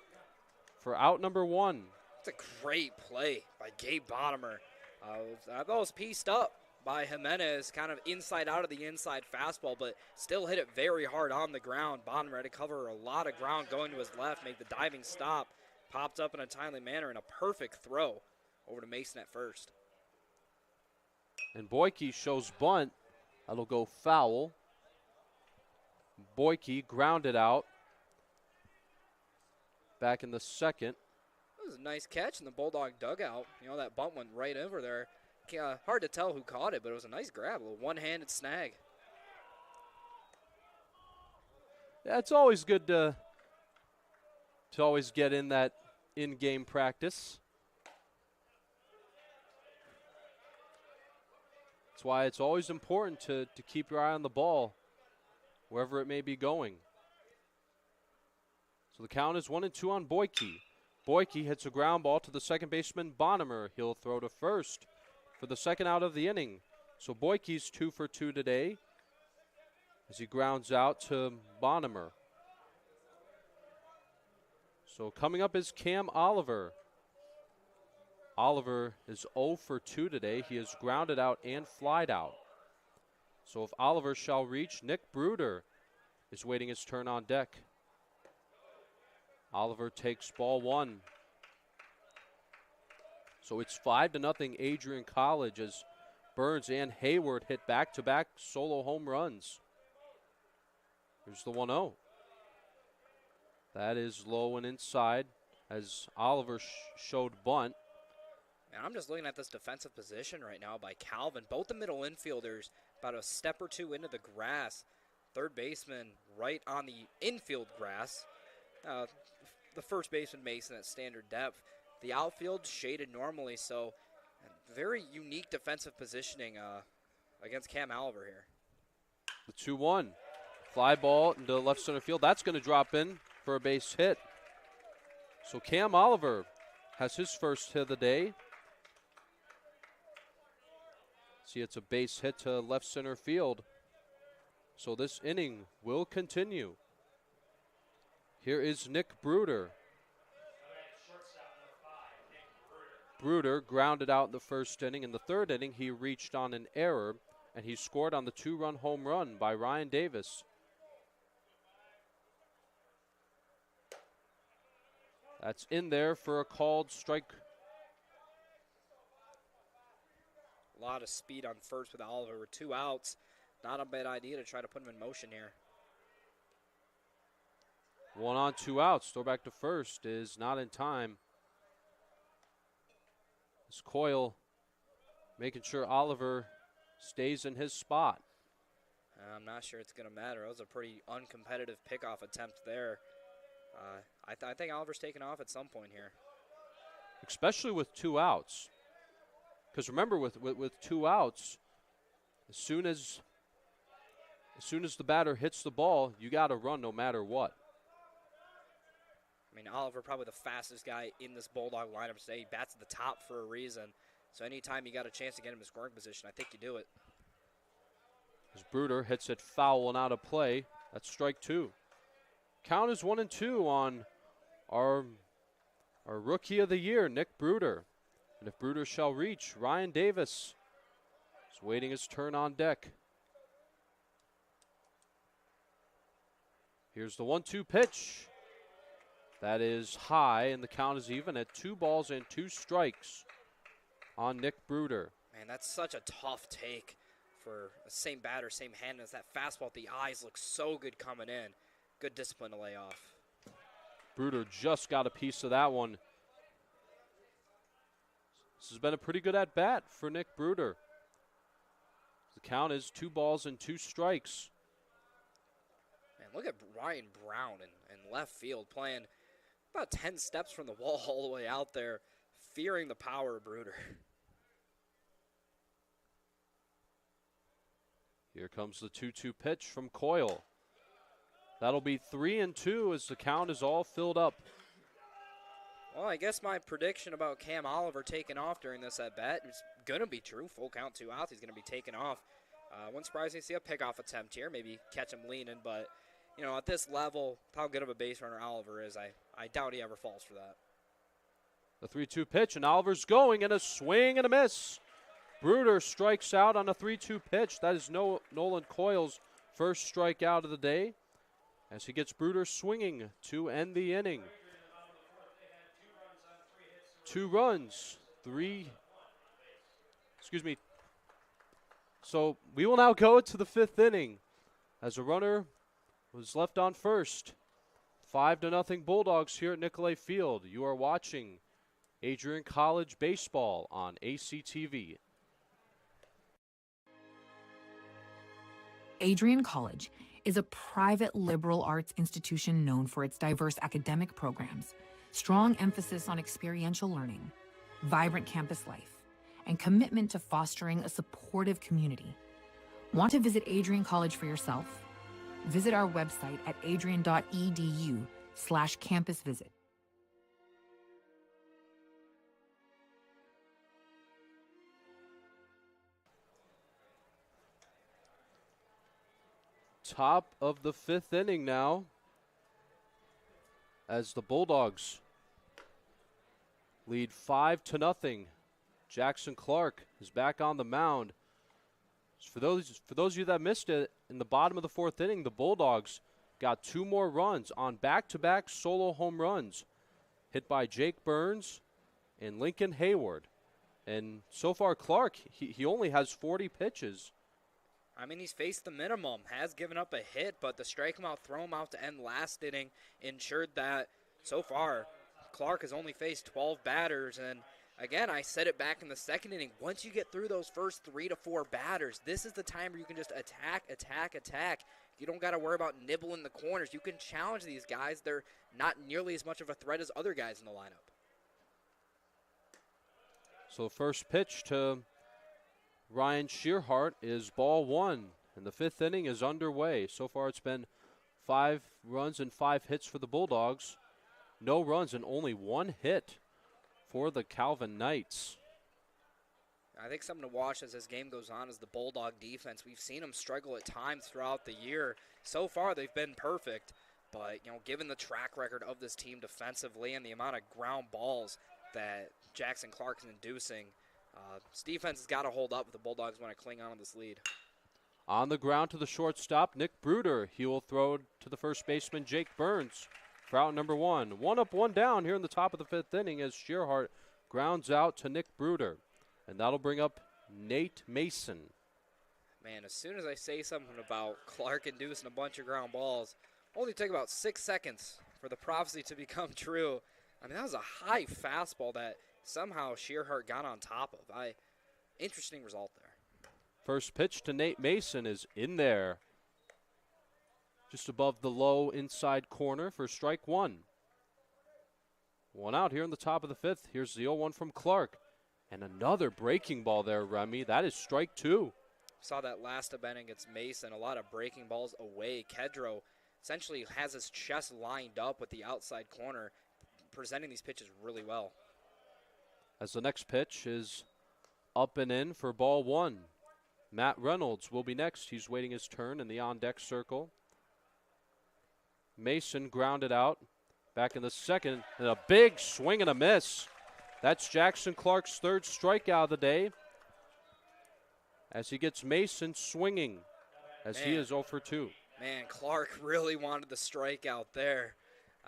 for out number 1. It's a great play by Gabe Bonnemer. I thought it was pieced up by Jimenez, kind of inside out of the inside fastball, but still hit it very hard on the ground. Bonnemer had to cover a lot of ground going to his left, make the diving stop, popped up in a timely manner, and a perfect throw over to Mason at first. And Boyke shows bunt. That'll go foul. Boyke grounded out back in the second. That was a nice catch in the Bulldog dugout. You know, that bunt went right over there. Hard to tell who caught it, but it was a nice grab, a little one-handed snag. Yeah, it's always good to always get in that in-game practice. That's why it's always important to keep your eye on the ball, wherever it may be going. So the count is 1-2 on Boyke. Boyke hits a ground ball to the second baseman Bonnemer. He'll throw to first for the second out of the inning. So Boyke's 2 for 2 today as he grounds out to Bonnemer. So coming up is Cam Oliver. Oliver is 0 for 2 today. He is grounded out and flied out. So if Oliver shall reach, Nick Bruder is waiting his turn on deck. Oliver takes ball 1. So it's 5-0 Adrian College as Burns and Hayward hit back-to-back solo home runs. Here's the 1-0. That is low and inside as Oliver showed bunt. Man, I'm just looking at this defensive position right now by Calvin. Both the middle infielders about a step or 2 into the grass. Third baseman right on the infield grass. The first baseman Mason at standard depth. The outfield shaded normally, so very unique defensive positioning against Cam Oliver here. The 2-1. Fly ball into left center field. That's going to drop in for a base hit. So Cam Oliver has his first hit of the day. See, it's a base hit to left center field. So this inning will continue. Here is Nick Bruder. Bruder grounded out in the first inning. In the third inning, he reached on an error, and he scored on the 2-run home run by Ryan Davis. That's in there for a called strike. A lot of speed on first with Oliver with 2 outs. Not a bad idea to try to put him in motion here. 1 on, 2 outs. Throw back to first is not in time. It's Coyle making sure Oliver stays in his spot. I'm not sure it's going to matter. It was a pretty uncompetitive pickoff attempt there. I think Oliver's taking off at some point here. Especially with 2 outs. Because remember, with 2 outs, as soon as the batter hits the ball, you got to run no matter what. I mean, Oliver probably the fastest guy in this Bulldog lineup today. He bats at the top for a reason. So anytime you got a chance to get him in scoring position, I think you do it. As Bruder hits it foul and out of play, that's strike 2. Count is 1-2 on our rookie of the year, Nick Bruder. And if Bruder shall reach, Ryan Davis is waiting his turn on deck. Here's the 1-2 pitch. That is high, and the count is even at 2 balls and 2 strikes on Nick Bruder. Man, that's such a tough take for the same batter, same hand as that fastball. The eyes look so good coming in. Good discipline to lay off. Bruder just got a piece of that one. This has been a pretty good at-bat for Nick Bruder. The count is 2 balls and 2 strikes. Man, look at Ryan Brown in left field playing about 10 steps from the wall all the way out there, fearing the power of Bruder. Here comes the 2-2 pitch from Coyle. That'll be 3-2 as the count is all filled up. Well, I guess my prediction about Cam Oliver taking off during this at-bat is going to be true. Full count, 2 outs. He's going to be taking off. Wouldn't surprise me to see a pickoff attempt here. Maybe catch him leaning, but you know, at this level, how good of a base runner Oliver is, I doubt he ever falls for that. The 3-2 pitch, and Oliver's going, and a swing and a miss. Bruder strikes out on a 3-2 pitch. That is Nolan Coyle's first strikeout of the day as he gets Bruder swinging to end the inning. 2 runs, 3. So we will now go to the 5th inning as a runner was left on first. 5-0 Bulldogs here at Nicolay Field. You are watching Adrian College Baseball on ACTV. Adrian College is a private liberal arts institution known for its diverse academic programs, strong emphasis on experiential learning, vibrant campus life, and commitment to fostering a supportive community. Want to visit Adrian College for yourself? Visit our website at adrian.edu/campusvisit. Top of the 5th inning now as the Bulldogs lead 5-0. Jackson Clark is back on the mound. For those of you that missed it, in the bottom of the 4th inning, the Bulldogs got 2 more runs on back-to-back solo home runs hit by Jake Burns and Lincoln Hayward. And so far, Clark, he only has 40 pitches. I mean, he's faced the minimum, has given up a hit, but the strike him out, throw him out to end last inning ensured that so far Clark has only faced 12 batters. And again, I said it back in the 2nd inning, once you get through those first 3 to 4 batters, this is the time where you can just attack. You don't got to worry about nibbling the corners. You can challenge these guys. They're not nearly as much of a threat as other guys in the lineup. So first pitch to Ryan Shearhart is ball 1, and the 5th inning is underway. So far it's been 5 runs and 5 hits for the Bulldogs. No runs and only 1 hit for the Calvin Knights. I think something to watch as this game goes on is the Bulldog defense. We've seen them struggle at times throughout the year. So far they've been perfect, but you know, given the track record of this team defensively and the amount of ground balls that Jackson Clark is inducing, this defense has got to hold up if the Bulldogs want to cling on to this lead. On the ground to the shortstop, Nick Bruder. He will throw to the first baseman, Jake Burns, for out number 1. 1 up, 1 down here in the top of the 5th inning as Shearhart grounds out to Nick Bruder. And that'll bring up Nate Mason. Man, as soon as I say something about Clark inducing a bunch of ground balls, only took about 6 seconds for the prophecy to become true. I mean, that was a high fastball that somehow Shearhart got on top of. Interesting result there. First pitch to Nate Mason is in there. Just above the low inside corner for strike one. One out here in the top of the fifth. Here's the 0-1 from Clark. And another breaking ball there, Remy. That is strike two. Saw that last event against Mason. A lot of breaking balls away. Kedro essentially has his chest lined up with the outside corner, presenting these pitches really well. As the next pitch is up and in for ball one. Matt Reynolds will be next. He's waiting his turn in the on-deck circle. Mason grounded out. Back in the second, and a big swing and a miss. That's Jackson Clark's third strikeout of the day as he gets Mason swinging as he is 0 for 2. Man, Clark really wanted the strikeout there.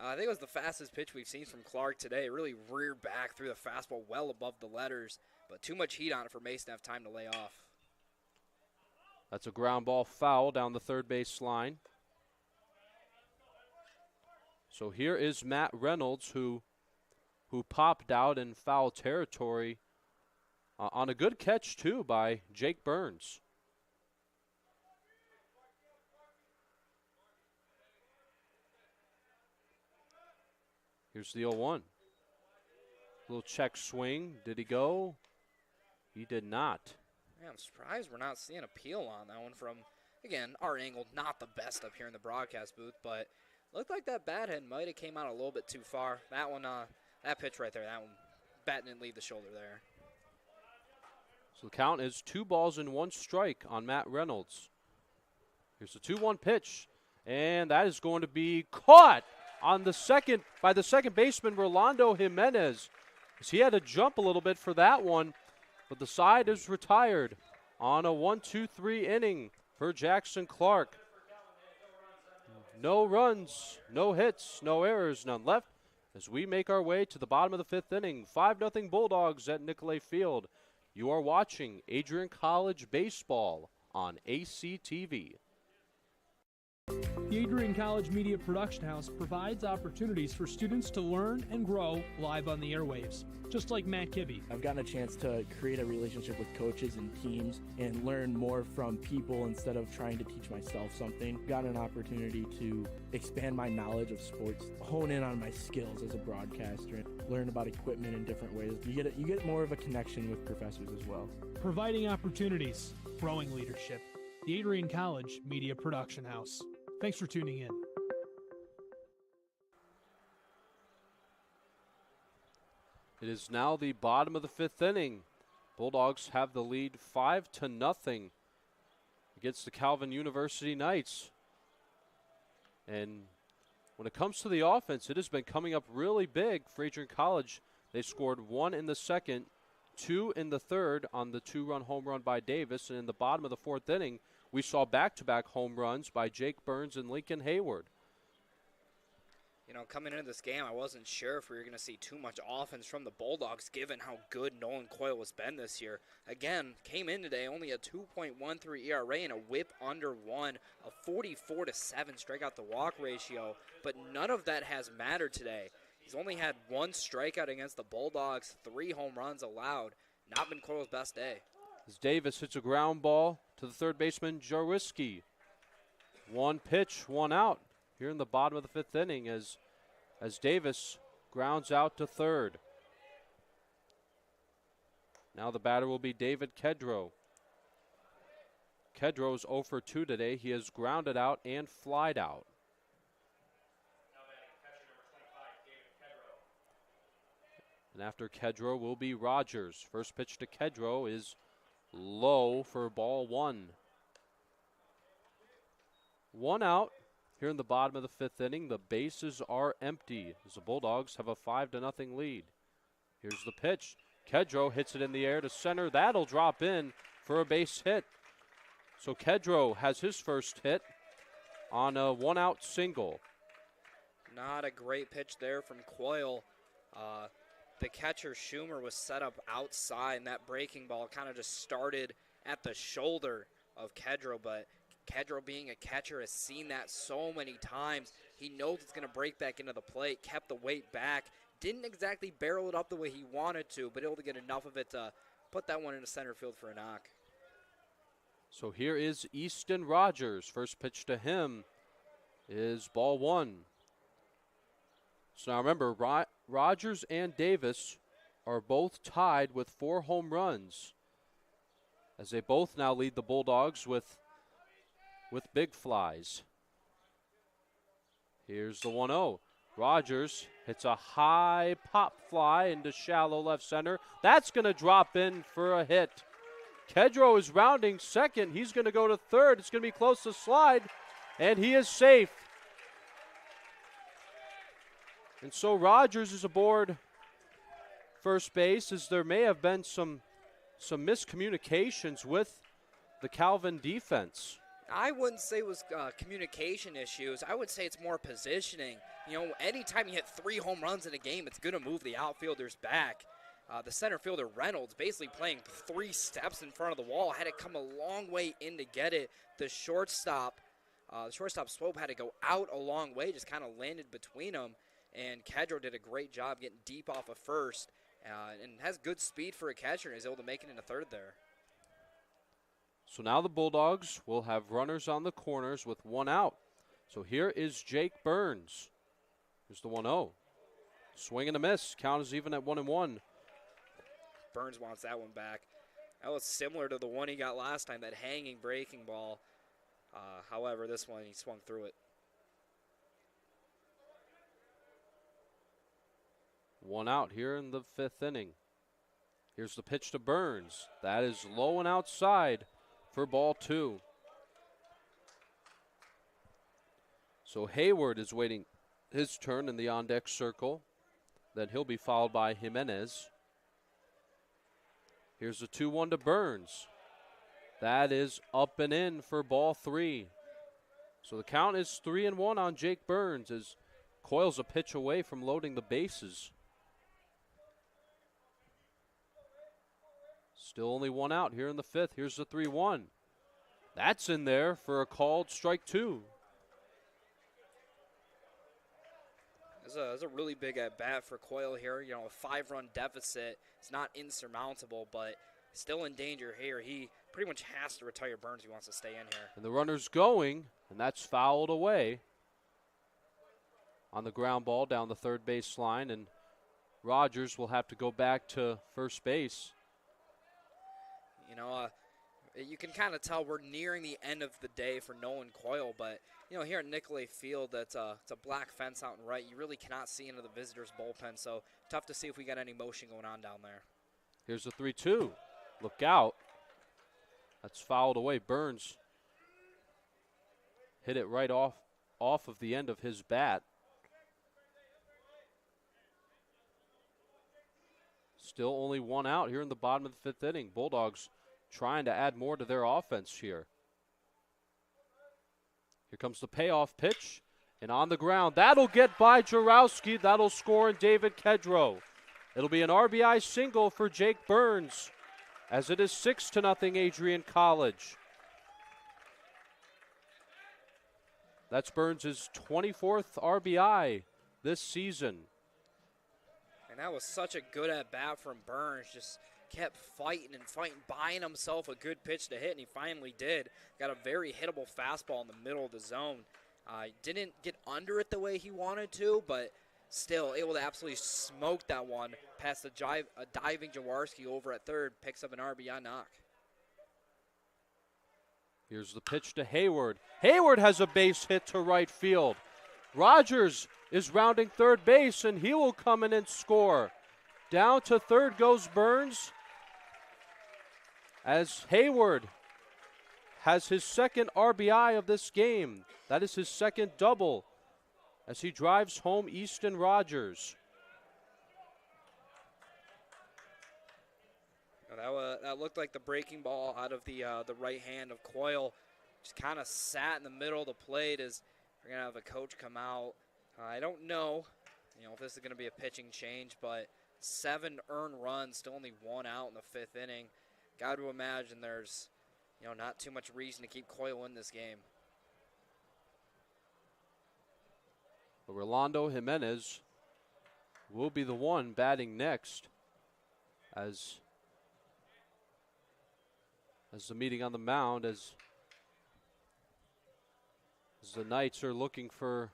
I think it was the fastest pitch we've seen from Clark today. It really reared back through the fastball well above the letters, but too much heat on it for Mason to have time to lay off. That's a ground ball foul down the third base line. So here is Matt Reynolds, who popped out in foul territory on a good catch, too, by Jake Burns. Here's the 0-1. Little check swing. Did he go? He did not. Man, I'm surprised we're not seeing a peel on that one from, again, our angle, not the best up here in the broadcast booth, but looked like that bat head might have came out a little bit too far. That one, that pitch right there, that one, bat didn't leave the shoulder there. So the count is 2 balls and 1 strike on Matt Reynolds. Here's the 2-1 pitch, and that is going to be caught on the second by the second baseman Rolando Jimenez. He had to jump a little bit for that one, but the side is retired on a 1-2-3 inning for Jackson Clark. No runs, no hits, no errors, none left as we make our way to the bottom of the fifth inning. 5-0 Bulldogs at Nicolay Field. You are watching Adrian College Baseball on ACTV. The Adrian College Media Production House provides opportunities for students to learn and grow live on the airwaves, just like Matt Kibbe. I've gotten a chance to create a relationship with coaches and teams and learn more from people instead of trying to teach myself something. Gotten an opportunity to expand my knowledge of sports, hone in on my skills as a broadcaster, and learn about equipment in different ways. You get more of a connection with professors as well. Providing opportunities, growing leadership. The Adrian College Media Production House. Thanks for tuning in. It is now the bottom of the fifth inning. Bulldogs have the lead 5-0 against the Calvin University Knights. And when it comes to the offense, it has been coming up really big for Adrian College. They scored 1 in the second, 2 in the third on the 2-run home run by Davis. And in the bottom of the fourth inning, we saw back-to-back home runs by Jake Burns and Lincoln Hayward. You know, coming into this game, I wasn't sure if we were going to see too much offense from the Bulldogs, given how good Nolan Coyle has been this year. Again, came in today only a 2.13 ERA and a whip under 1, a 44-7 strikeout-to-walk ratio, but none of that has mattered today. He's only had 1 strikeout against the Bulldogs, 3 home runs allowed. Not been Coyle's best day. As Davis hits a ground ball to the third baseman, Jarwiski. 1 pitch, 1 out here in the bottom of the fifth inning as Davis grounds out to third. Now the batter will be David Kedro. Kedro's 0 for 2 today. He has grounded out and flied out. And after Kedro will be Rogers. First pitch to Kedro is low for ball 1. 1 out here in the bottom of the fifth inning. The bases are empty as the Bulldogs have a 5-0 lead. Here's the pitch. Kedro hits it in the air to center. That'll drop in for a base hit. So Kedro has his first hit on a 1-out single. Not a great pitch there from Coyle. The catcher, Schumer, was set up outside, and that breaking ball kind of just started at the shoulder of Kedro, but Kedro, being a catcher, has seen that so many times. He knows it's going to break back into the plate, kept the weight back, didn't exactly barrel it up the way he wanted to, but able to get enough of it to put that one into center field for a knock. So here is Easton Rogers. First pitch to him is ball one. So now remember, Rogers and Davis are both tied with 4 home runs, as they both now lead the Bulldogs with big flies. Here's the 1-0. Rogers hits a high pop fly into shallow left center. That's going to drop in for a hit. Kedro is rounding second. He's going to go to third. It's going to be close to slide, and he is safe. And so Rogers is aboard first base, as there may have been some miscommunications with the Calvin defense. I wouldn't say it was communication issues. I would say it's more positioning. You know, anytime you hit 3 home runs in a game, it's going to move the outfielders back. The center fielder, Reynolds, basically playing 3 steps in front of the wall, had to come a long way in to get it. The shortstop Swope had to go out a long way, just kind of landed between them. And Kedro did a great job getting deep off of first, and has good speed for a catcher, and is able to make it into third there. So now the Bulldogs will have runners on the corners with 1 out. So here is Jake Burns. Here's the 1-0. Swing and a miss. Count is even at 1-1. Burns wants that one back. That was similar to the one he got last time, that hanging breaking ball. However, this one he swung through it. 1 out here in the 5th inning. Here's the pitch to Burns. That is low and outside for ball 2. So Hayward is waiting his turn in the on-deck circle. Then he'll be followed by Jimenez. Here's the 2-1 to Burns. That is up and in for ball 3. So the count is 3-1 on Jake Burns, as Coyle's a pitch away from loading the bases. Still only 1 out here in the 5th. Here's the 3-1. That's in there for a called strike 2. It's a really big at-bat for Coyle here. You know, a 5-run deficit. It's not insurmountable, but still in danger here. He pretty much has to retire Burns if he wants to stay in here. And the runner's going, and that's fouled away on the ground ball down the third base line, and Rogers will have to go back to first base. You know, you can kind of tell we're nearing the end of the day for Nolan Coyle, but, you know, here at Nicolay Field, it's a black fence out and right. You really cannot see into the visitors' bullpen, so tough to see if we got any motion going on down there. Here's the 3-2. Look out. That's fouled away. Burns hit it right off of the end of his bat. Still only 1 out here in the bottom of the 5th inning. Bulldogs trying to add more to their offense here. Here comes the payoff pitch, and on the ground, that'll get by Jarowski. That'll score in David Kedro. It'll be an RBI single for Jake Burns, as it is 6-0 Adrian College. That's Burns' 24th RBI this season. And that was such a good at-bat from Burns. Just kept fighting and fighting, buying himself a good pitch to hit, and he finally did. Got a very hittable fastball in the middle of the zone. Didn't get under it the way he wanted to, but still able to absolutely smoke that one past a diving Jaworski over at third. Picks up an RBI knock. Here's the pitch to Hayward. Hayward has a base hit to right field. Rogers is rounding third base, and he will come in and score. Down to third goes Burns, as Hayward has his 2nd RBI of this game. That is his 2nd double, as he drives home Easton Rogers. That looked like the breaking ball out of the right hand of Coyle. Just kind of sat in the middle of the plate as we're going to have a coach come out. I don't know, if this is going to be a pitching change, but 7 earned runs, still only 1 out in the 5th inning. Got to imagine there's, not too much reason to keep Coyle in this game. Rolando Jimenez will be the one batting next as the meeting on the mound, as the Knights are looking for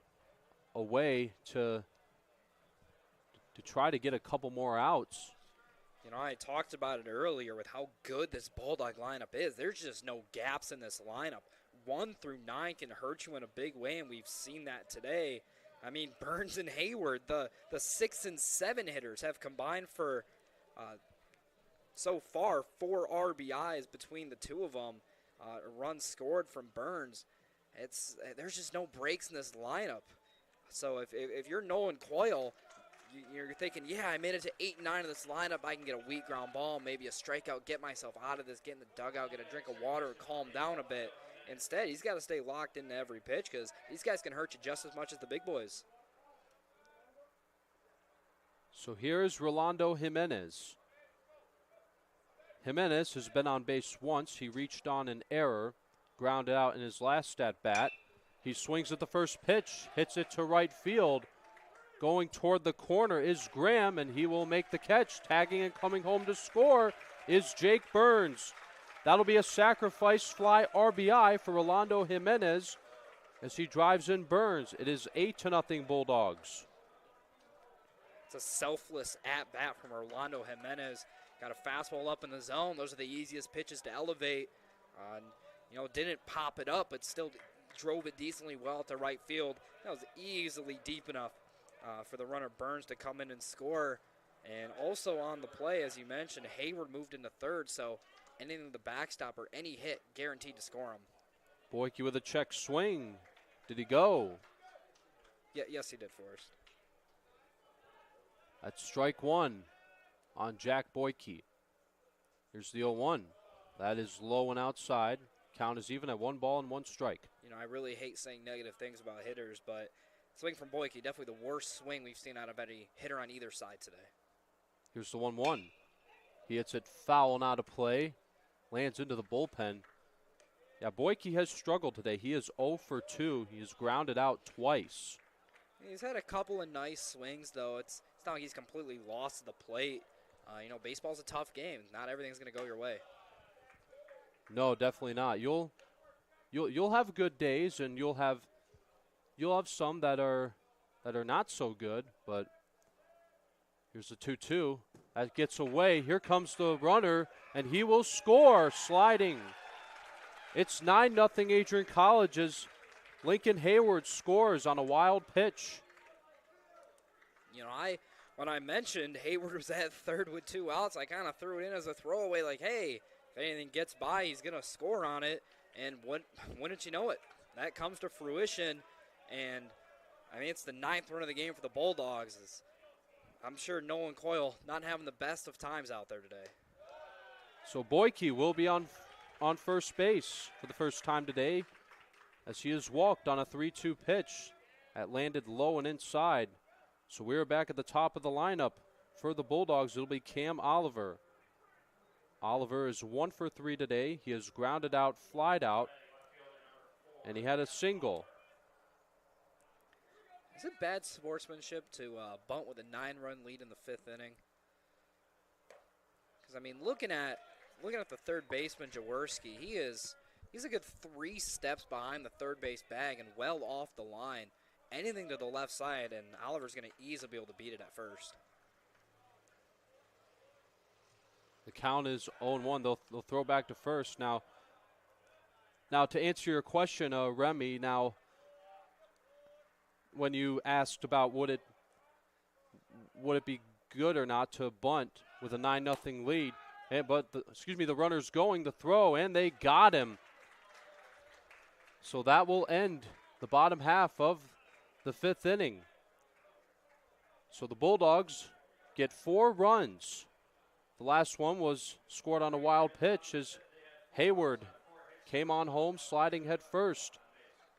a way to try to get a couple more outs. I talked about it earlier with how good this Bulldog lineup is. There's just no gaps in this lineup. 1 through 9 can hurt you in a big way, and we've seen that today. I mean, Burns and Hayward, the 6 and 7 hitters, have combined for, so far, 4 RBIs between the two of them. Runs scored from Burns. There's just no breaks in this lineup. So if you're Nolan Coyle, you're thinking, yeah, I made it to 8 and 9 of this lineup. I can get a weak ground ball, maybe a strikeout, get myself out of this, get in the dugout, get a drink of water, calm down a bit. Instead, he's got to stay locked into every pitch because these guys can hurt you just as much as the big boys. So here's Rolando Jimenez. Jimenez has been on base once. He reached on an error, grounded out in his last at-bat. He swings at the first pitch, hits it to right field. Going toward the corner is Graham, and he will make the catch. Tagging and coming home to score is Jake Burns. That'll be a sacrifice fly RBI for Rolando Jimenez as he drives in Burns. It is 8-0 Bulldogs. It's a selfless at-bat from Rolando Jimenez. Got a fastball up in the zone. Those are the easiest pitches to elevate. Didn't pop it up, but still drove it decently well to right field. That was easily deep enough for the runner Burns to come in and score. And also on the play, as you mentioned, Hayward moved into third, so anything to the backstop or any hit guaranteed to score him. Boyke with a check swing. Did he go? Yeah, yes, he did, Forrest. That's strike one on Jack Boyke. Here's the 0-1. That is low and outside. Count is even at 1 ball and 1 strike. I really hate saying negative things about hitters, but swing from Boyke, definitely the worst swing we've seen out of any hitter on either side today. Here's the 1-1. He hits it foul and out of play. Lands into the bullpen. Yeah, Boyke has struggled today. He is 0 for 2. He has grounded out twice. He's had a couple of nice swings, though. It's not like he's completely lost to the plate. Baseball's a tough game. Not everything's going to go your way. No, definitely not. You'll have good days, and you'll have some that are not so good. But here's the 2-2. That gets away. Here comes the runner, and he will score, sliding. It's 9-0 Adrian College as Lincoln Hayward scores on a wild pitch. When I mentioned Hayward was at third with 2 outs, I kind of threw it in as a throwaway, like, hey, if anything gets by, he's going to score on it. And wouldn't you know it? That comes to fruition. And, it's the 9th run of the game for the Bulldogs. I'm sure Nolan Coyle not having the best of times out there today. So Boyke will be on first base for the first time today as he has walked on a 3-2 pitch that landed low and inside. So we're back at the top of the lineup for the Bulldogs. It'll be Cam Oliver. Oliver is 1 for 3 today. He has grounded out, flied out, and he had a single. Is it bad sportsmanship to bunt with a 9-run lead in the 5th inning? Because, looking at the third baseman, Jaworski, he's a good 3 steps behind the third base bag and well off the line. Anything to the left side, and Oliver's going to easily be able to beat it at first. The count is 0-1. They'll throw back to first. Now to answer your question, Remy, now, when you asked about would it be good or not to bunt with a 9-0 lead, but the runner's going to throw, and they got him. So that will end the bottom half of the 5th inning. So the Bulldogs get 4 runs. The last one was scored on a wild pitch as Hayward came on home sliding head first.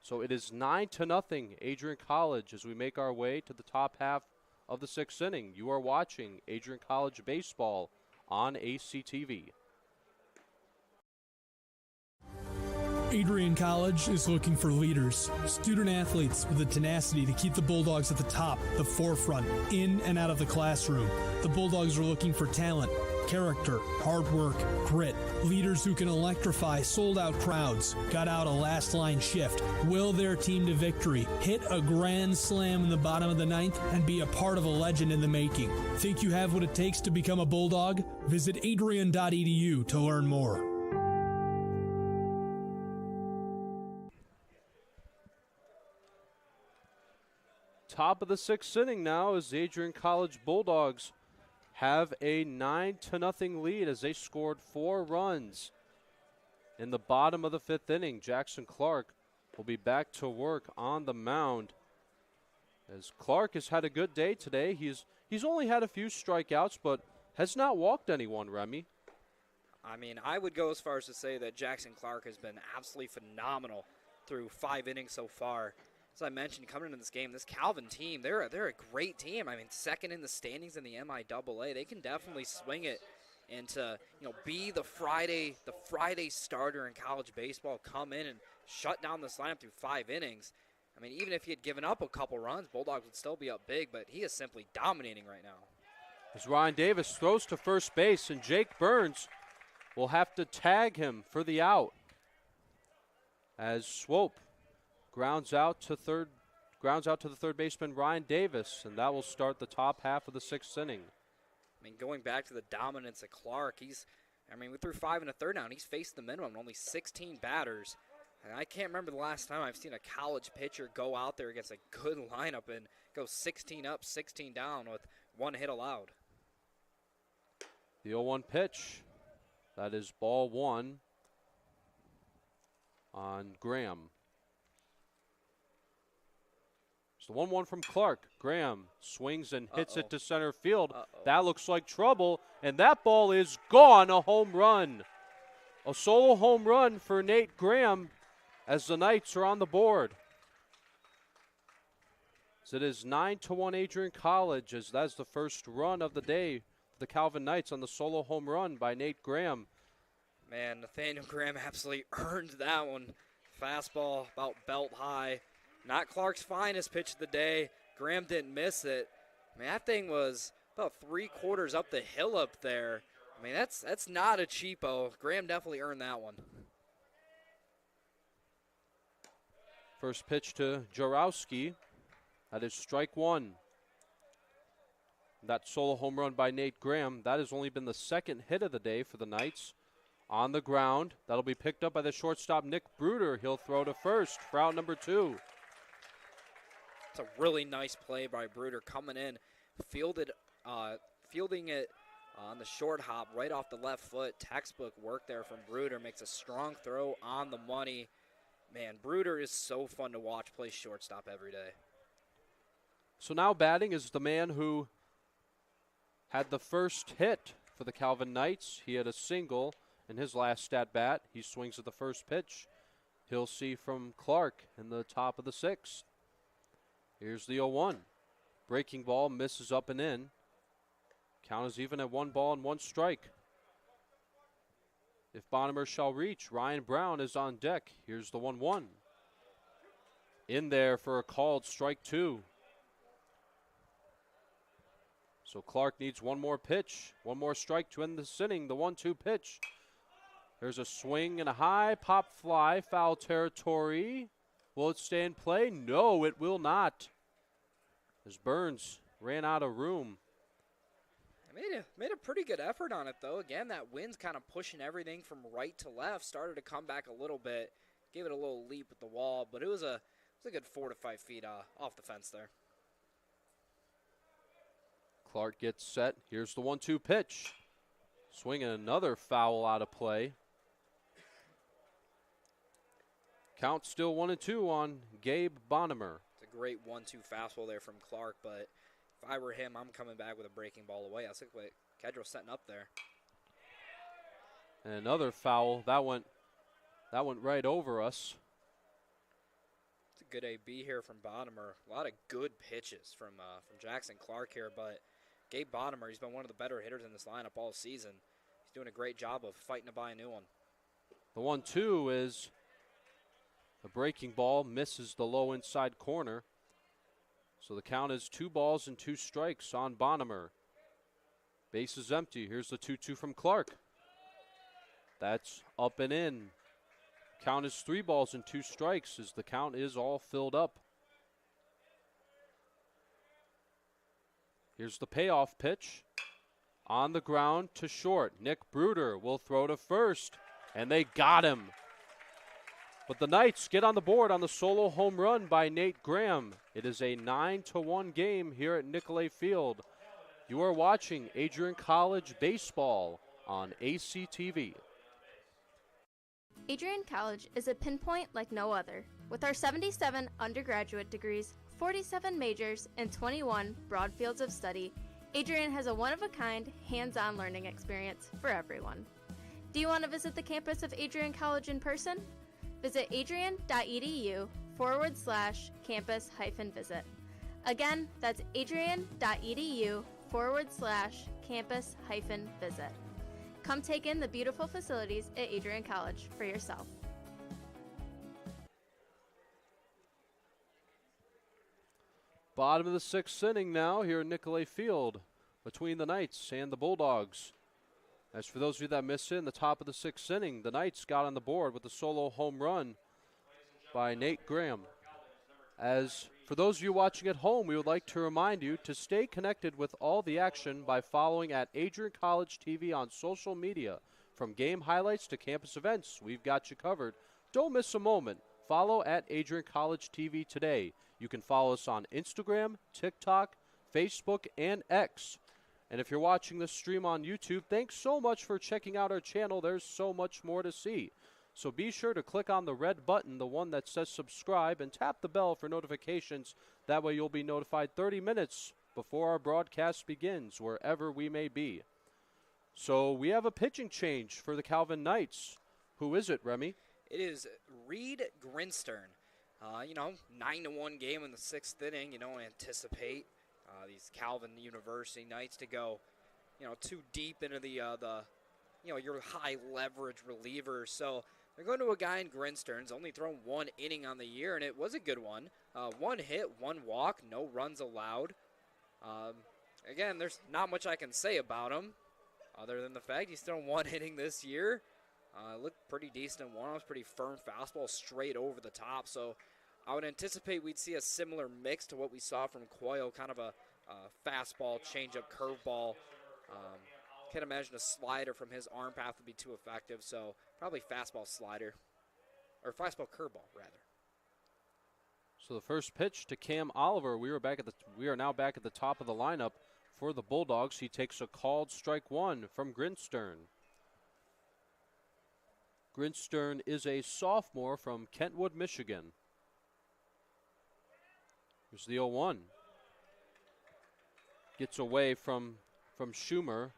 So it is 9-0 Adrian College as we make our way to the top half of the 6th inning. You are watching Adrian College baseball on ACTV. Adrian College is looking for leaders, student athletes with the tenacity to keep the Bulldogs at the top, the forefront, in and out of the classroom. The Bulldogs are looking for talent, character, hard work, grit, leaders who can electrify sold-out crowds, got out a last-line shift, will their team to victory, hit a grand slam in the bottom of the ninth, and be a part of a legend in the making. Think you have what it takes to become a Bulldog? Visit adrian.edu to learn more. Top of the 6th inning now as the Adrian College Bulldogs have a 9-0 lead as they scored 4 runs in the bottom of the 5th inning. Jackson Clark will be back to work on the mound as Clark has had a good day today. He's only had a few strikeouts, but has not walked anyone, Remy. I mean, I would go as far as to say that Jackson Clark has been absolutely phenomenal through 5 innings so far. As I mentioned, coming into this game, this Calvin team, they're a great team. I mean, second in the standings in the MIAA. They can definitely swing it and to, be the Friday starter in college baseball, come in and shut down this lineup through 5 innings. I mean, even if he had given up a couple runs, Bulldogs would still be up big, but he is simply dominating right now. As Ryan Davis throws to first base, and Jake Burns will have to tag him for the out. As Swope grounds out to the third baseman Ryan Davis, and that will start the top half of the 6th inning. I mean, going back to the dominance of Clark, we threw 5 1/3 now, and he's faced the minimum, only 16 batters. And I can't remember the last time I've seen a college pitcher go out there against a good lineup and go 16 up, 16 down with 1 hit allowed. The 0-1 pitch. That is ball 1 on Graham. It's the 1-1 from Clark. Graham swings and hits it to center field. That looks like trouble, and that ball is gone. A home run. A solo home run for Nate Graham as the Knights are on the board. So it is 9-1 Adrian College, as that's the first run of the day for the Calvin Knights on the solo home run by Nate Graham. Man, Nathaniel Graham absolutely earned that one. Fastball about belt high. Not Clark's finest pitch of the day. Graham didn't miss it. I mean, that thing was about 3/4 up the hill up there. I mean, that's not a cheapo. Graham definitely earned that one. First pitch to Jarowski. That is strike 1. That solo home run by Nate Graham, that has only been the 2nd hit of the day for the Knights. On the ground, that'll be picked up by the shortstop Nick Bruder. He'll throw to first for out number 2. It's a really nice play by Bruder coming in, fielding it on the short hop right off the left foot. Textbook work there from Bruder. Makes a strong throw on the money. Man, Bruder is so fun to watch play shortstop every day. So now batting is the man who had the first hit for the Calvin Knights. He had a single in his last at bat. He swings at the first pitch. He'll see from Clark in the top of the 6th. Here's the 0-1. Breaking ball misses up and in. Count is even at 1 ball and 1 strike. If Bonnemer shall reach, Ryan Brown is on deck. Here's the 1-1. In there for a called strike 2. So Clark needs 1 more pitch, 1 more strike to end this inning. The 1-2 pitch. There's a swing and a high pop fly, foul territory. Will it stay in play? No, it will not. As Burns ran out of room. Made a pretty good effort on it, though. Again, that wind's kind of pushing everything from right to left. Started to come back a little bit. Gave it a little leap at the wall, but it was a good 4 to 5 feet off the fence there. Clark gets set. Here's the 1-2 pitch. Swinging another foul out of play. Count still 1-2 on Gabe Bonnemer. It's a great 1-2 fastball there from Clark, but if I were him, I'm coming back with a breaking ball away. I think what Kedro's setting up there. And another foul. That went right over us. It's a good AB here from Bonnemer. A lot of good pitches from Jackson Clark here, but Gabe Bonnemer, he's been one of the better hitters in this lineup all season. He's doing a great job of fighting to buy a new one. The 1-2 is A breaking ball misses the low inside corner. So the count is 2 balls and 2 strikes on Bonhomer. Base is empty. Here's the 2-2 from Clark. That's up and in. Count is 3 balls and 2 strikes as the count is all filled up. Here's the payoff pitch. On the ground to short. Nick Bruder will throw to first, and they got him. But the Knights get on the board on the solo home run by Nate Graham. It is a 9-1 game here at Nicolay Field. You are watching Adrian College Baseball on ACTV. Adrian College is a pinpoint like no other. With our 77 undergraduate degrees, 47 majors, and 21 broad fields of study, Adrian has a one-of-a-kind, hands-on learning experience for everyone. Do you want to visit the campus of Adrian College in person? Visit adrian.edu/campus-visit. Again, that's adrian.edu/campus-visit. Come take in the beautiful facilities at Adrian College for yourself. Bottom of the 6th inning now here at Nicolay Field between the Knights and the Bulldogs. As for those of you that missed it, in the top of the 6th inning, the Knights got on the board with a solo home run by Nate Graham. As for those of you watching at home, we would like to remind you to stay connected with all the action by following at Adrian College TV on social media. From game highlights to campus events, we've got you covered. Don't miss a moment. Follow at Adrian College TV today. You can follow us on Instagram, TikTok, Facebook, and X. And if you're watching this stream on YouTube, thanks so much for checking out our channel. There's so much more to see. So be sure to click on the red button, the one that says subscribe, and tap the bell for notifications. That way you'll be notified 30 minutes before our broadcast begins, wherever we may be. So we have a pitching change for the Calvin Knights. Who is it, Remy? It is Reed Grinstern. 9-1 game in the 6th inning. You don't anticipate these Calvin University Knights to go, too deep into the your high leverage reliever. So they're going to a guy in Grinstern's only thrown 1 inning on the year, and it was a good one. 1 hit, 1 walk, no runs allowed. Again, there's not much I can say about him other than the fact he's thrown 1 inning this year. Looked pretty decent in one. It was pretty firm fastball straight over the top. So I would anticipate we'd see a similar mix to what we saw from Coyle, kind of a fastball, changeup, curveball. Can't imagine a slider from his arm path would be too effective. So probably fastball slider, or fastball curveball rather. So the first pitch to Cam Oliver. We are now back at the top of the lineup for the Bulldogs. He takes a called strike 1 from Grinstern. Grinstern is a sophomore from Kentwood, Michigan. Here's the 0-1. Gets away from Schumer.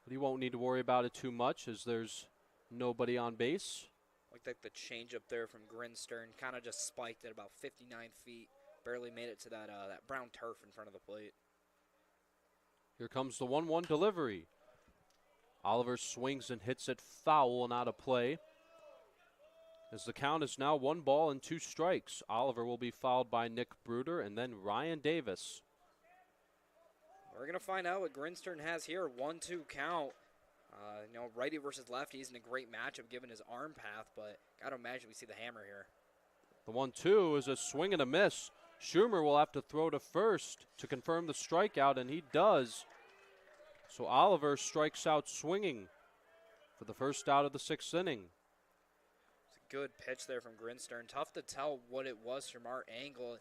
But he won't need to worry about it too much as there's nobody on base. Looked like the changeup there from Grinstern kind of just spiked at about 59 feet. Barely made it to that brown turf in front of the plate. Here comes the 1-1 delivery. Oliver swings and hits it foul and out of play. As the count is now 1 ball and 2 strikes. Oliver will be fouled by Nick Bruder and then Ryan Davis. We're going to find out what Grinstern has here. 1-2 count. Righty versus lefty isn't a great matchup given his arm path, but got to imagine we see the hammer here. The 1-2 is a swing and a miss. Schumer will have to throw to first to confirm the strikeout, and he does. So Oliver strikes out swinging for the first out of the 6th inning. It's a good pitch there from Grinstern. Tough to tell what it was from our angle.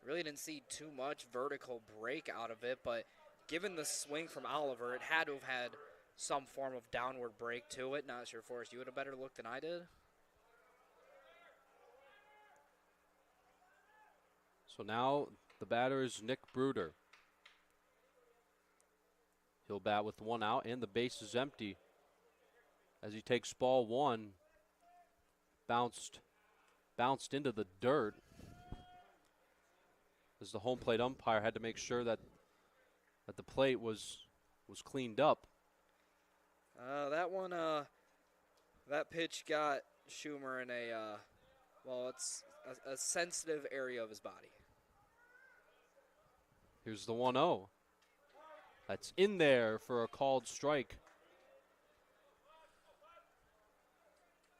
Really didn't see too much vertical break out of it, but given the swing from Oliver, it had to have had some form of downward break to it. Not sure, Forrest, you had a better look than I did? So now the batter is Nick Bruder. He'll bat with 1 out, and the base is empty as he takes ball 1. Bounced into the dirt as the home plate umpire had to make sure that the plate was cleaned up. That pitch got Schumer in a, well, it's a sensitive area of his body. Here's the 1-0. That's in there for a called strike.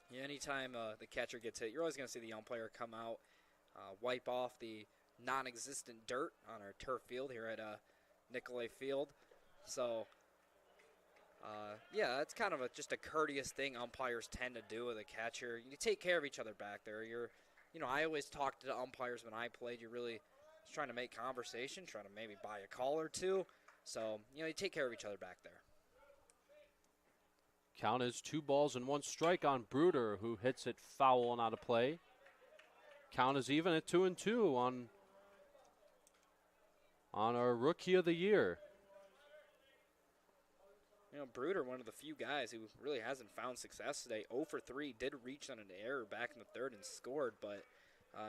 Yeah, anytime the catcher gets hit, you're always going to see the umpire come out, wipe off the non-existent dirt on our turf field here at Nicolay Field. So, yeah, that's kind of just a courteous thing umpires tend to do with a catcher. You take care of each other back there. I always talked to the umpires when I played. You're really just trying to make conversation, trying to maybe buy a call or two. So, you take care of each other back there. Count is 2 balls and 1 strike on Bruder, who hits it foul and out of play. Count is even at 2-2 on our Rookie of the Year. Bruder, one of the few guys who really hasn't found success today. 0 for 3, did reach on an error back in the 3rd and scored, but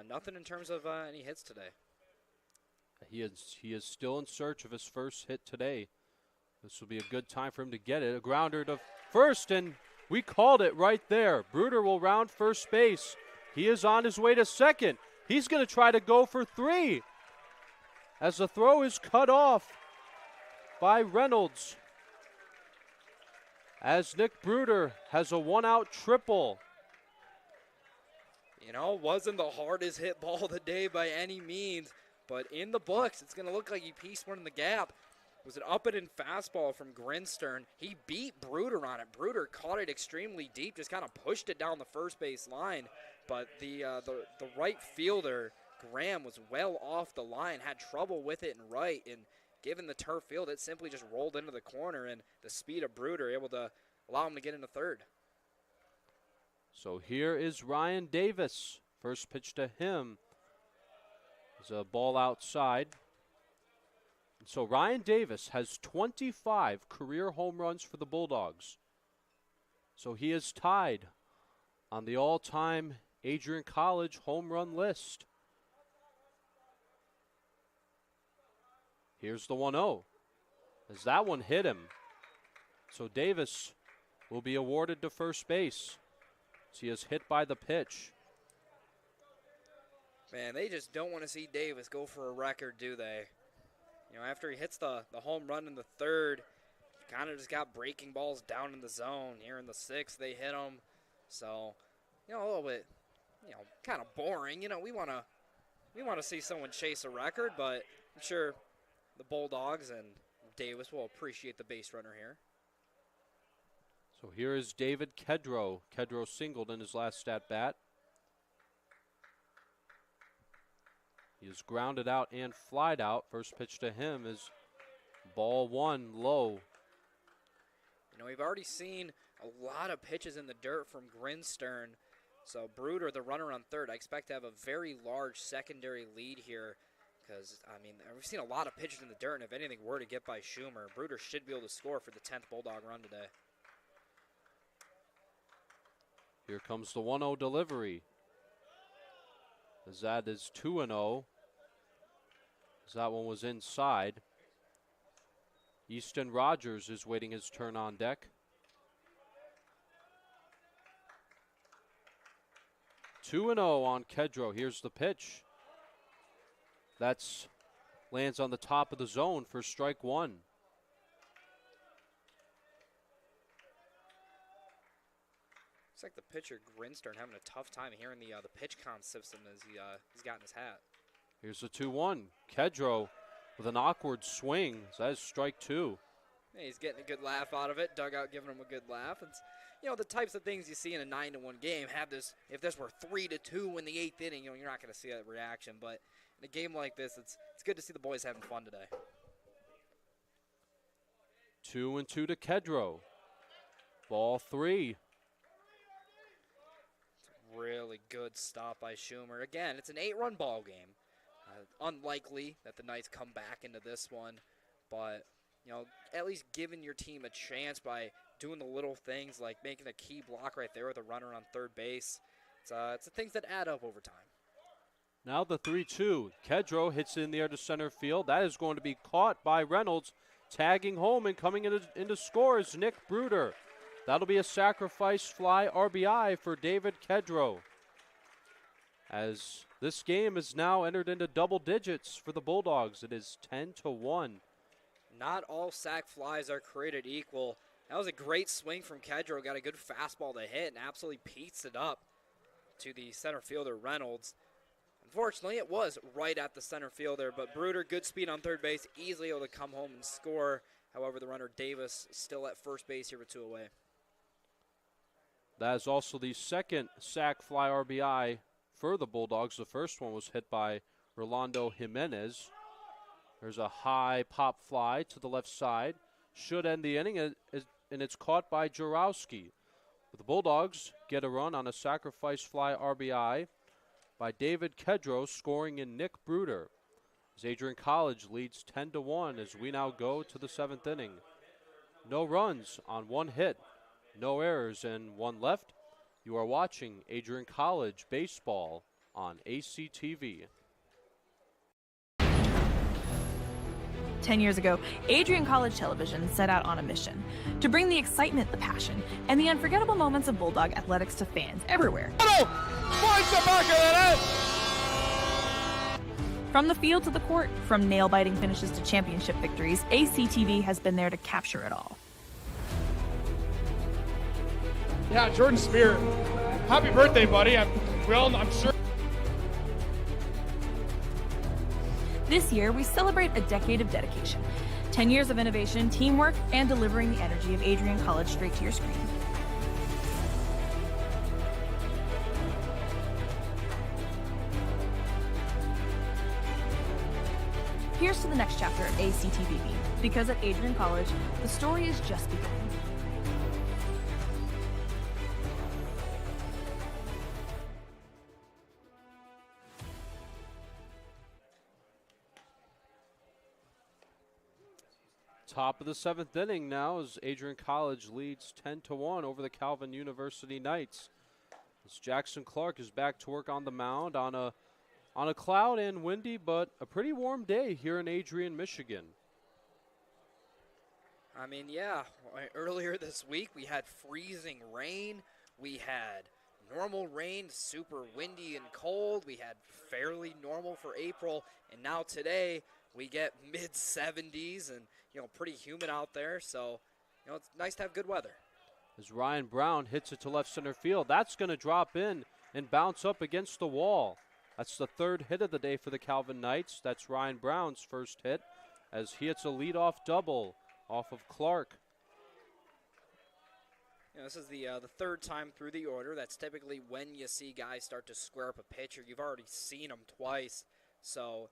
nothing in terms of any hits today. He is still in search of his first hit today. This will be a good time for him to get it. A grounder to first, and we called it right there. Bruder will round first base. He is on his way to second. He's going to try to go for 3 as the throw is cut off by Reynolds, as Nick Bruder has a 1-out triple. Wasn't the hardest hit ball of the day by any means, but in the books, it's going to look like he pieced one in the gap. It was an up-and-in fastball from Grinstern. He beat Bruder on it. Bruder caught it extremely deep, just kind of pushed it down the first base line, but the right fielder, Graham, was well off the line, had trouble with it in right, and given the turf field, it simply just rolled into the corner, and the speed of Bruder able to allow him to get into third. So here is Ryan Davis. First pitch to him is a ball outside. So Ryan Davis has 25 career home runs for the Bulldogs. So he is tied on the all-time Adrian College home run list. Here's the 1-0, as that one hit him. So Davis will be awarded to first base, as he is hit by the pitch. Man, they just don't want to see Davis go for a record, do they? After he hits the home run in the 3rd, kind of just got breaking balls down in the zone. Here in the 6th, they hit him. So, a little bit, kind of boring. We want to see someone chase a record, but I'm sure the Bulldogs and Davis will appreciate the base runner here. So here is David Kedro. Kedro singled in his last at-bat. He is grounded out and flied out. First pitch to him is ball 1, low. We've already seen a lot of pitches in the dirt from Grinstern. So Bruder, the runner on 3rd, I expect to have a very large secondary lead here because, we've seen a lot of pitches in the dirt, and if anything were to get by Schumer, Bruder should be able to score for the 10th Bulldog run today. Here comes the 1-0 delivery. As that is 2-0. As that one was inside. Easton Rogers is waiting his turn on deck. 2-0 on Kedro. Here's the pitch. That's lands on the top of the zone for strike 1. Looks like the pitcher Grinstern having a tough time hearing the pitch con system as he's got in his hat. Here's the 2-1. Kedro with an awkward swing. That is strike 2. Yeah, he's getting a good laugh out of it. Dugout giving him a good laugh. It's, the types of things you see in a 9-1 game. If this were 3-2 in the 8th inning, you're not going to see that reaction. But in a game like this, it's good to see the boys having fun today. 2-2 to Kedro. Ball 3. Really good stop by Schumer. Again, it's an 8-run ball game. Unlikely that the Knights come back into this one, but at least giving your team a chance by doing the little things like making a key block right there with a runner on 3rd base. It's the things that add up over time. Now the 3-2. Kedro hits it in the air to center field. That is going to be caught by Reynolds. Tagging home and coming into score is Nick Bruder. That'll be a sacrifice fly RBI for David Kedro, as this game is now entered into double digits for the Bulldogs. It is 10-1. Not all sac flies are created equal. That was a great swing from Kedro. Got a good fastball to hit and absolutely pieced it up to the center fielder Reynolds. Unfortunately, it was right at the center fielder, but Bruder, good speed on third base, easily able to come home and score. However, the runner Davis still at first base here with 2 away. That is also the second sac fly RBI for the Bulldogs. The first one was hit by Rolando Jimenez. There's a high pop fly to the left side. Should end the inning, and it's caught by Jarowski. But the Bulldogs get a run on a sacrifice fly RBI by David Kedro, scoring in Nick Bruder. As Adrian College leads 10-1 as we now go to the 7th inning. No runs on 1 hit, no errors, and 1 left. You are watching Adrian College baseball on ACTV. 10 years ago, Adrian College Television set out on a mission to bring the excitement, the passion, and the unforgettable moments of Bulldog athletics to fans everywhere. From the field to the court, from nail-biting finishes to championship victories, ACTV has been there to capture it all. Yeah, Jordan Spear, happy birthday, buddy. I'm sure. This year, we celebrate a decade of dedication, 10 years of innovation, teamwork, and delivering the energy of Adrian College straight to your screen. Here's to the next chapter of ACTV, because at Adrian College, the story is just beginning. Top of the 7th inning now as Adrian College leads 10-1 over the Calvin University Knights. As Jackson Clark is back to work on the mound on a cloud and windy, but a pretty warm day here in Adrian, Michigan. I mean, yeah, earlier this week we had freezing rain. We had normal rain, super windy and cold. We had fairly normal for April. And now today we get mid-70s and, pretty humid out there. So, it's nice to have good weather. As Ryan Brown hits it to left center field, that's going to drop in and bounce up against the wall. That's the 3rd hit of the day for the Calvin Knights. That's Ryan Brown's first hit as he hits a leadoff double off of Clark. This is the 3rd time through the order. That's typically when you see guys start to square up a pitcher. You've already seen them twice. So,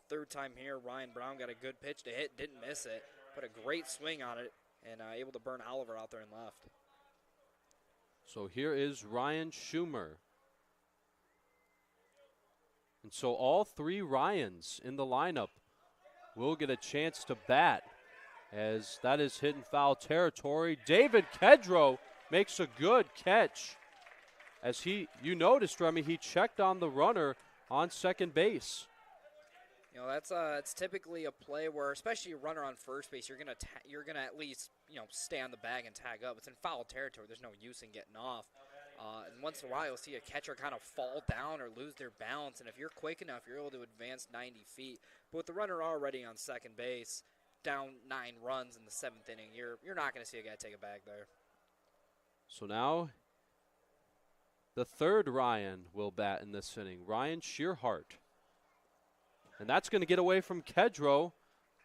3rd time here, Ryan Brown got a good pitch to hit, didn't miss it, put a great swing on it, and able to burn Oliver out there in left. So here is Ryan Schumer. And so all 3 Ryans in the lineup will get a chance to bat, as that is hit in foul territory. David Kedro makes a good catch. As you noticed, Remy, he checked on the runner on second base. It's typically a play where, especially a runner on first base, you're gonna at least stay on the bag and tag up. It's in foul territory. There's no use in getting off. And once in a while, you'll see a catcher kind of fall down or lose their balance. And if you're quick enough, you're able to advance 90 feet. But with the runner already on second base, down 9 runs in the 7th inning, you're not going to see a guy take a bag there. So now the 3rd Ryan will bat in this inning, Ryan Shearhart. And that's going to get away from Kedro.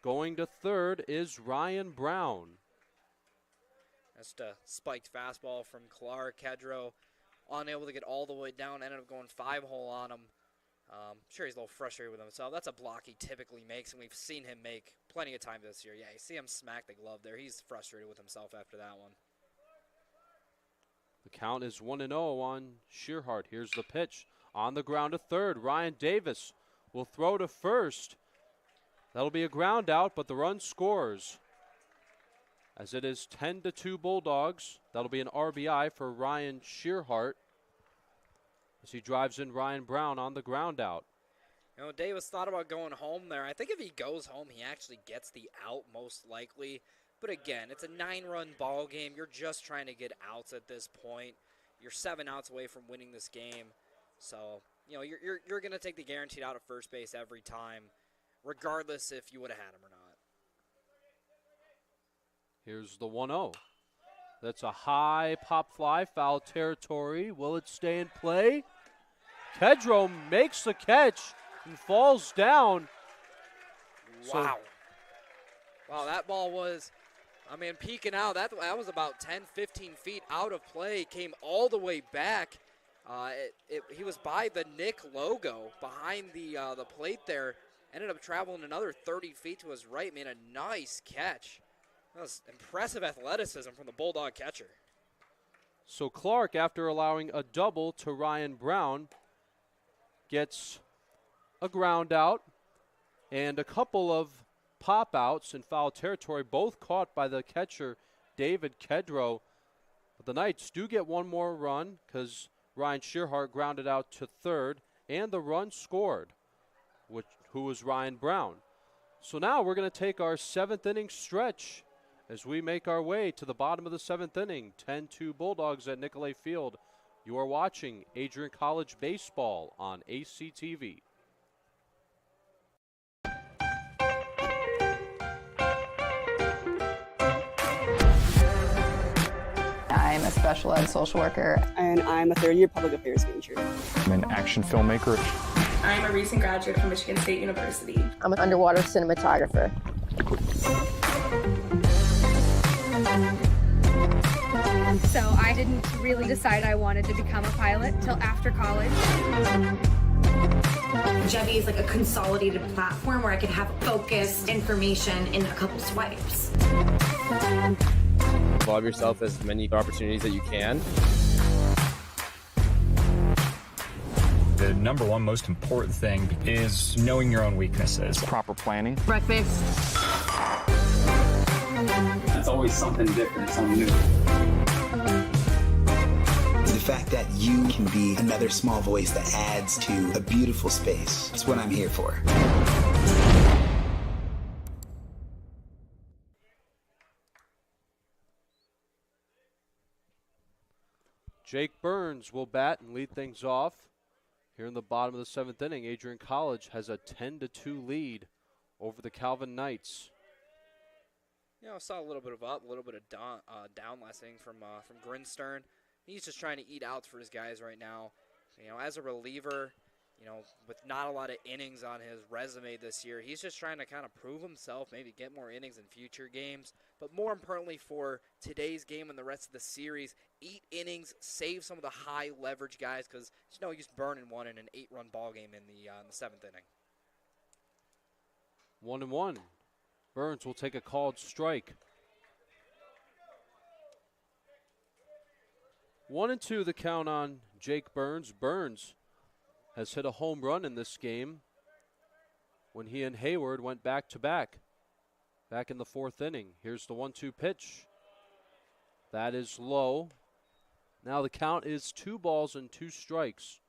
Going to 3rd is Ryan Brown. Just a spiked fastball from Clark. Kedro unable to get all the way down, ended up going 5-hole on him. I'm sure he's a little frustrated with himself. That's a block he typically makes, and we've seen him make plenty of times this year. Yeah, you see him smack the glove there. He's frustrated with himself after that one. The count is 1-0 on Shearhart. Here's the pitch. On the ground to 3rd, Ryan Davis will throw to 1st. That'll be a ground out, but the run scores. As it is 10-2 Bulldogs. That'll be an RBI for Ryan Shearhart as he drives in Ryan Brown on the ground out. Davis thought about going home there. I think if he goes home, he actually gets the out most likely. But again, it's a 9-run ball game. You're just trying to get outs at this point. You're 7 outs away from winning this game. So, you know, you're going to take the guaranteed out at first base every time, regardless if you would have had him or not. Here's the 1-0. That's a high pop fly, foul territory. Will it stay in play? Kedro makes the catch and falls down. Wow. Wow, that ball was, I mean, peeking out. That was about 10, 15 feet out of play. Came all the way back. He was by the Nick logo behind the plate there. Ended up traveling another 30 feet to his right. Made a nice catch. That was impressive athleticism from the Bulldog catcher. So Clark, after allowing a double to Ryan Brown, gets a ground out and a couple of pop outs in foul territory, both caught by the catcher, David Kedro. But the Knights do get one more run because Ryan Shearhart grounded out to third, and the run scored, who was Ryan Brown. So now we're going to take our 7th inning stretch as we make our way to the bottom of the 7th inning. 10-2 Bulldogs at Nicolay Field. You are watching Adrian College Baseball on ACTV. I'm a special ed social worker. And I'm a third-year public affairs major. I'm an action filmmaker. I'm a recent graduate from Michigan State University. I'm an underwater cinematographer. So I didn't really decide I wanted to become a pilot till after college. Jevy is like a consolidated platform where I can have focused information in a couple swipes. Involve yourself as many opportunities that you can. The number one most important thing is knowing your own weaknesses. Proper planning. Breakfast. It's always something different, something new. The fact that you can be another small voice that adds to a beautiful space. That's what I'm here for. Jake Burns will bat and lead things off. Here in the bottom of the 7th inning, Adrian College has a 10-2 lead over the Calvin Knights. You know, I saw a little bit of up, a little bit of down last inning from Grinstern. He's just trying to eat outs for his guys right now. You know, as a reliever, you know, with not a lot of innings on his resume this year, he's just trying to kind of prove himself, maybe get more innings in future games. But more importantly for today's game and the rest of the series, 8 innings, save some of the high leverage guys because there's no use burning one in an 8-run ball game in the 7th inning. 1-1. Burns will take a called strike. 1-2 the count on Jake Burns. Burns has hit a home run in this game when he and Hayward went back-to-back back in the 4th inning. Here's the 1-2 pitch. That is low. Now the count is 2 balls and 2 strikes.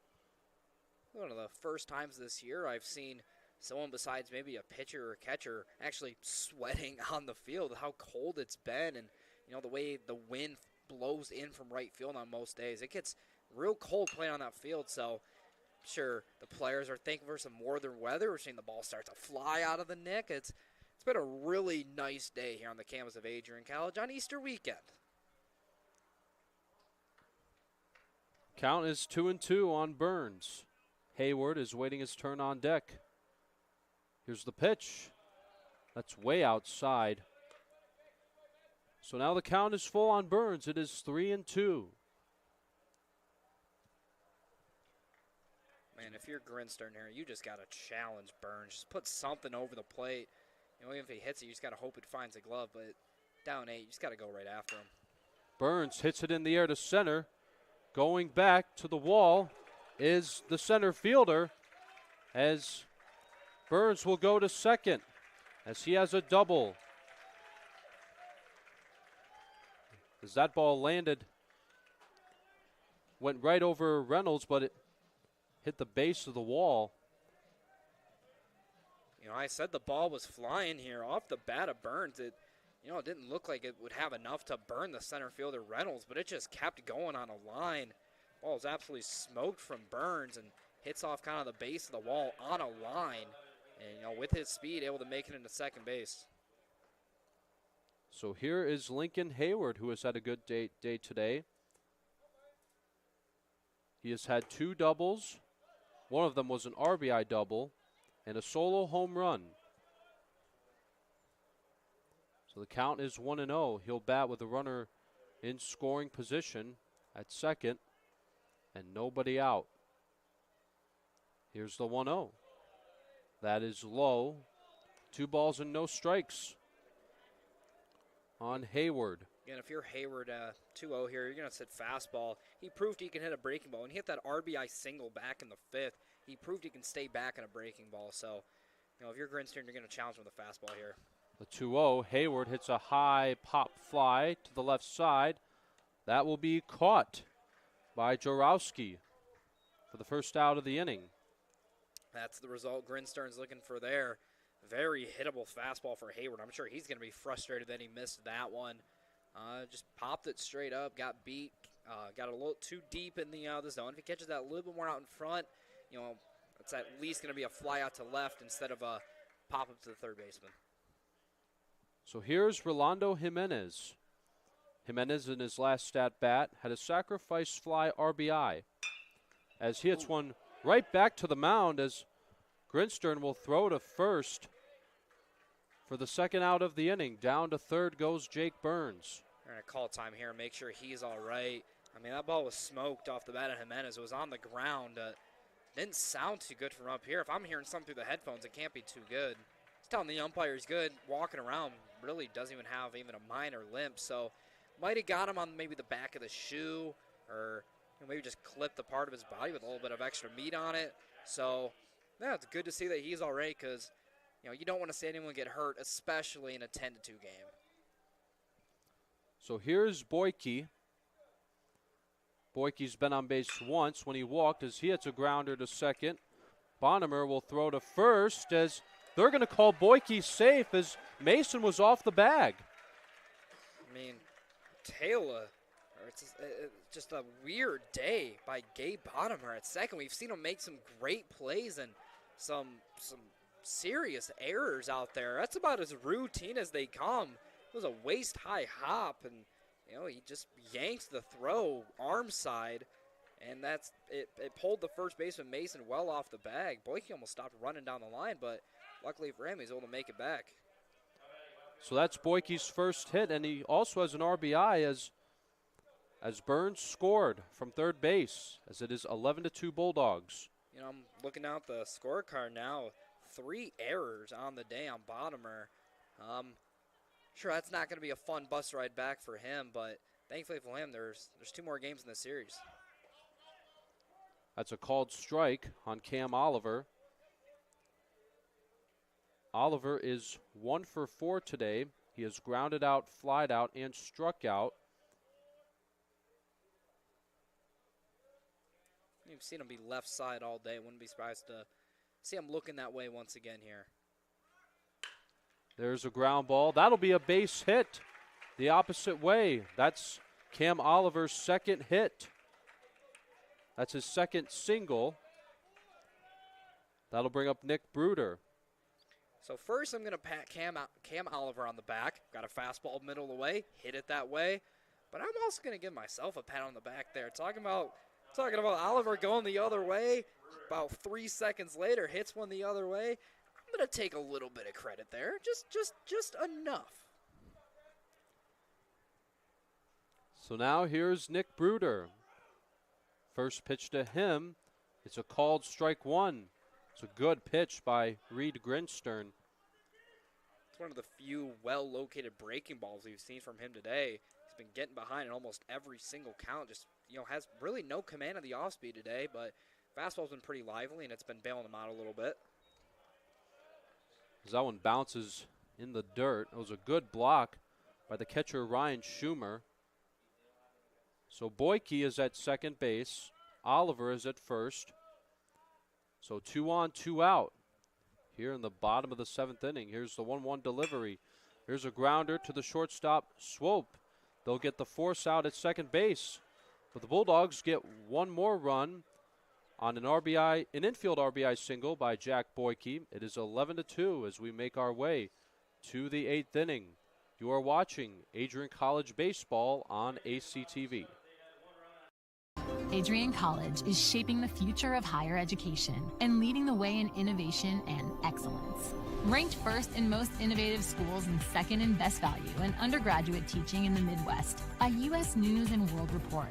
One of the first times this year I've seen someone besides maybe a pitcher or catcher actually sweating on the field, how cold it's been, and you know the way the wind blows in from right field on most days. It gets real cold playing on that field, so I'm sure the players are thankful for some northern weather. We're seeing the ball start to fly out of the nick. It's been a really nice day here on the campus of Adrian College on Easter weekend. Count is 2-2 on Burns. Hayward is waiting his turn on deck. Here's the pitch. That's way outside. So now the count is full on Burns. It is 3-2. Man, if you're Grinstern here, you just got to challenge Burns. Just put something over the plate. You know, even if he hits it, you just got to hope it finds a glove. But down 8, you just got to go right after him. Burns hits it in the air to center. Going back to the wall is the center fielder as Burns will go to second as he has a double. As that ball landed, went right over Reynolds, but it hit the base of the wall. You know, I said the ball was flying here off the bat of Burns. You know, it didn't look like it would have enough to burn the center fielder Reynolds, but it just kept going on a line. Ball was absolutely smoked from Burns and hits off kind of the base of the wall on a line. And, you know, with his speed, able to make it into second base. So here is Lincoln Hayward, who has had a good day today. He has had 2 doubles. One of them was an RBI double and a solo home run. So the count is 1-0. He'll bat with a runner in scoring position at second and nobody out. Here's the 1-0. That is low. 2 balls and no strikes on Hayward. Again, if you're Hayward 2-0 here, you're going to sit fastball. He proved he can hit a breaking ball. When he hit that RBI single back in the 5th, he proved he can stay back in a breaking ball. So, you know, if you're Grinstein, you're going to challenge him with a fastball here. The 2-0, Hayward hits a high pop fly to the left side. That will be caught by Jorowski for the first out of the inning. That's the result Grinstern's looking for there. Very hittable fastball for Hayward. I'm sure he's going to be frustrated that he missed that one. Just popped it straight up, got beat, got a little too deep in the zone. If he catches that a little bit more out in front, you know, it's at least going to be a fly out to left instead of a pop up to the third baseman. So here's Rolando Jimenez. Jimenez in his last at bat had a sacrifice fly RBI as he hits one right back to the mound as Grinstern will throw to first for the second out of the inning. Down to third goes Jake Burns. They're going to call time here and make sure he's all right. I mean, that ball was smoked off the bat of Jimenez. It was on the ground. Didn't sound too good from up here. If I'm hearing something through the headphones, it can't be too good. He's telling the umpire he's good. Walking around, really doesn't even have even a minor limp. So might have got him on maybe the back of the shoe or maybe just clipped the part of his body with a little bit of extra meat on it. So, yeah, it's good to see that he's all right because, you know, you don't want to see anyone get hurt, especially in a 10-2 game. So here's Boyke. Boyke's been on base once when he walked as he hits a grounder to second. Bonnemer will throw to first as they're going to call Boyke safe as Mason was off the bag. I mean, Taylor, it's just a weird day by Gabe Bonnemer at second. We've seen him make some great plays and some serious errors out there. That's about as routine as they come. It was a waist-high hop, and you know he just yanked the throw arm side, and that's it. It pulled the first baseman Mason well off the bag. Boyke almost stopped running down the line, but luckily for him, he's able to make it back. So that's Boyke's first hit, and he also has an RBI as Burns scored from third base, as it is 11-2 Bulldogs. You know, I'm looking out the scorecard now. 3 errors on the day on Bonnemer. Sure, that's not going to be a fun bus ride back for him, but thankfully for him, there's 2 more games in the series. That's a called strike on Cam Oliver. Oliver is 1 for 4 today. He has grounded out, flied out, and struck out. You've seen him be left side all day. Wouldn't be surprised to see him looking that way once again here. There's a ground ball. That'll be a base hit the opposite way. That's Cam Oliver's second hit. That's his second single. That'll bring up Nick Bruder. So first I'm going to pat Cam Oliver on the back. Got a fastball middle of the way, hit it that way. But I'm also going to give myself a pat on the back there. Talking about Oliver going the other way. About 3 seconds later, hits one the other way. I'm going to take a little bit of credit there. Just enough. So now here's Nick Bruder. First pitch to him. It's a called strike one. It's a good pitch by Reed Grinstern. It's one of the few well-located breaking balls we've seen from him today. He's been getting behind in almost every single count. Just, has really no command of the off-speed today, but fastball's been pretty lively, and it's been bailing him out a little bit. As that one bounces in the dirt. It was a good block by the catcher Ryan Schumer. So Boyke is at second base. Oliver is at first. So 2 on, 2 out here in the bottom of the 7th inning. Here's the 1-1 delivery. Here's a grounder to the shortstop, Swope. They'll get the force out at second base. But the Bulldogs get one more run on an infield RBI single by Jack Boyke. It is 11-2 as we make our way to the 8th inning. You are watching Adrian College Baseball on ACTV. Adrian College is shaping the future of higher education and leading the way in innovation and excellence. Ranked first in most innovative schools and second in best value in undergraduate teaching in the Midwest by U.S. News and World Report,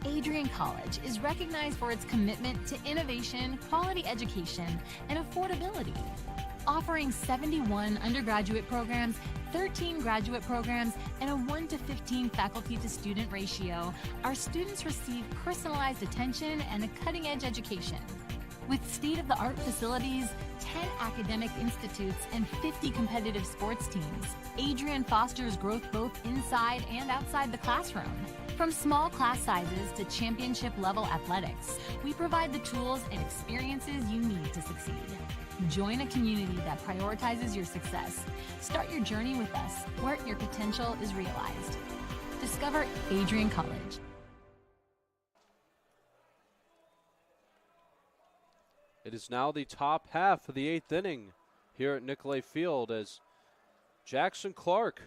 Adrian College is recognized for its commitment to innovation, quality education, and affordability. Offering 71 undergraduate programs, 13 graduate programs, and a 1-to-15 faculty-to-student ratio, our students receive personalized attention and a cutting-edge education. With state-of-the-art facilities, 10 academic institutes, and 50 competitive sports teams, Adrian fosters growth both inside and outside the classroom. From small class sizes to championship-level athletics, we provide the tools and experiences you need to succeed. Join a community that prioritizes your success. Start your journey with us, where your potential is realized. Discover Adrian College. It is now the top half of the 8th inning here at Nicolay Field as Jackson Clark,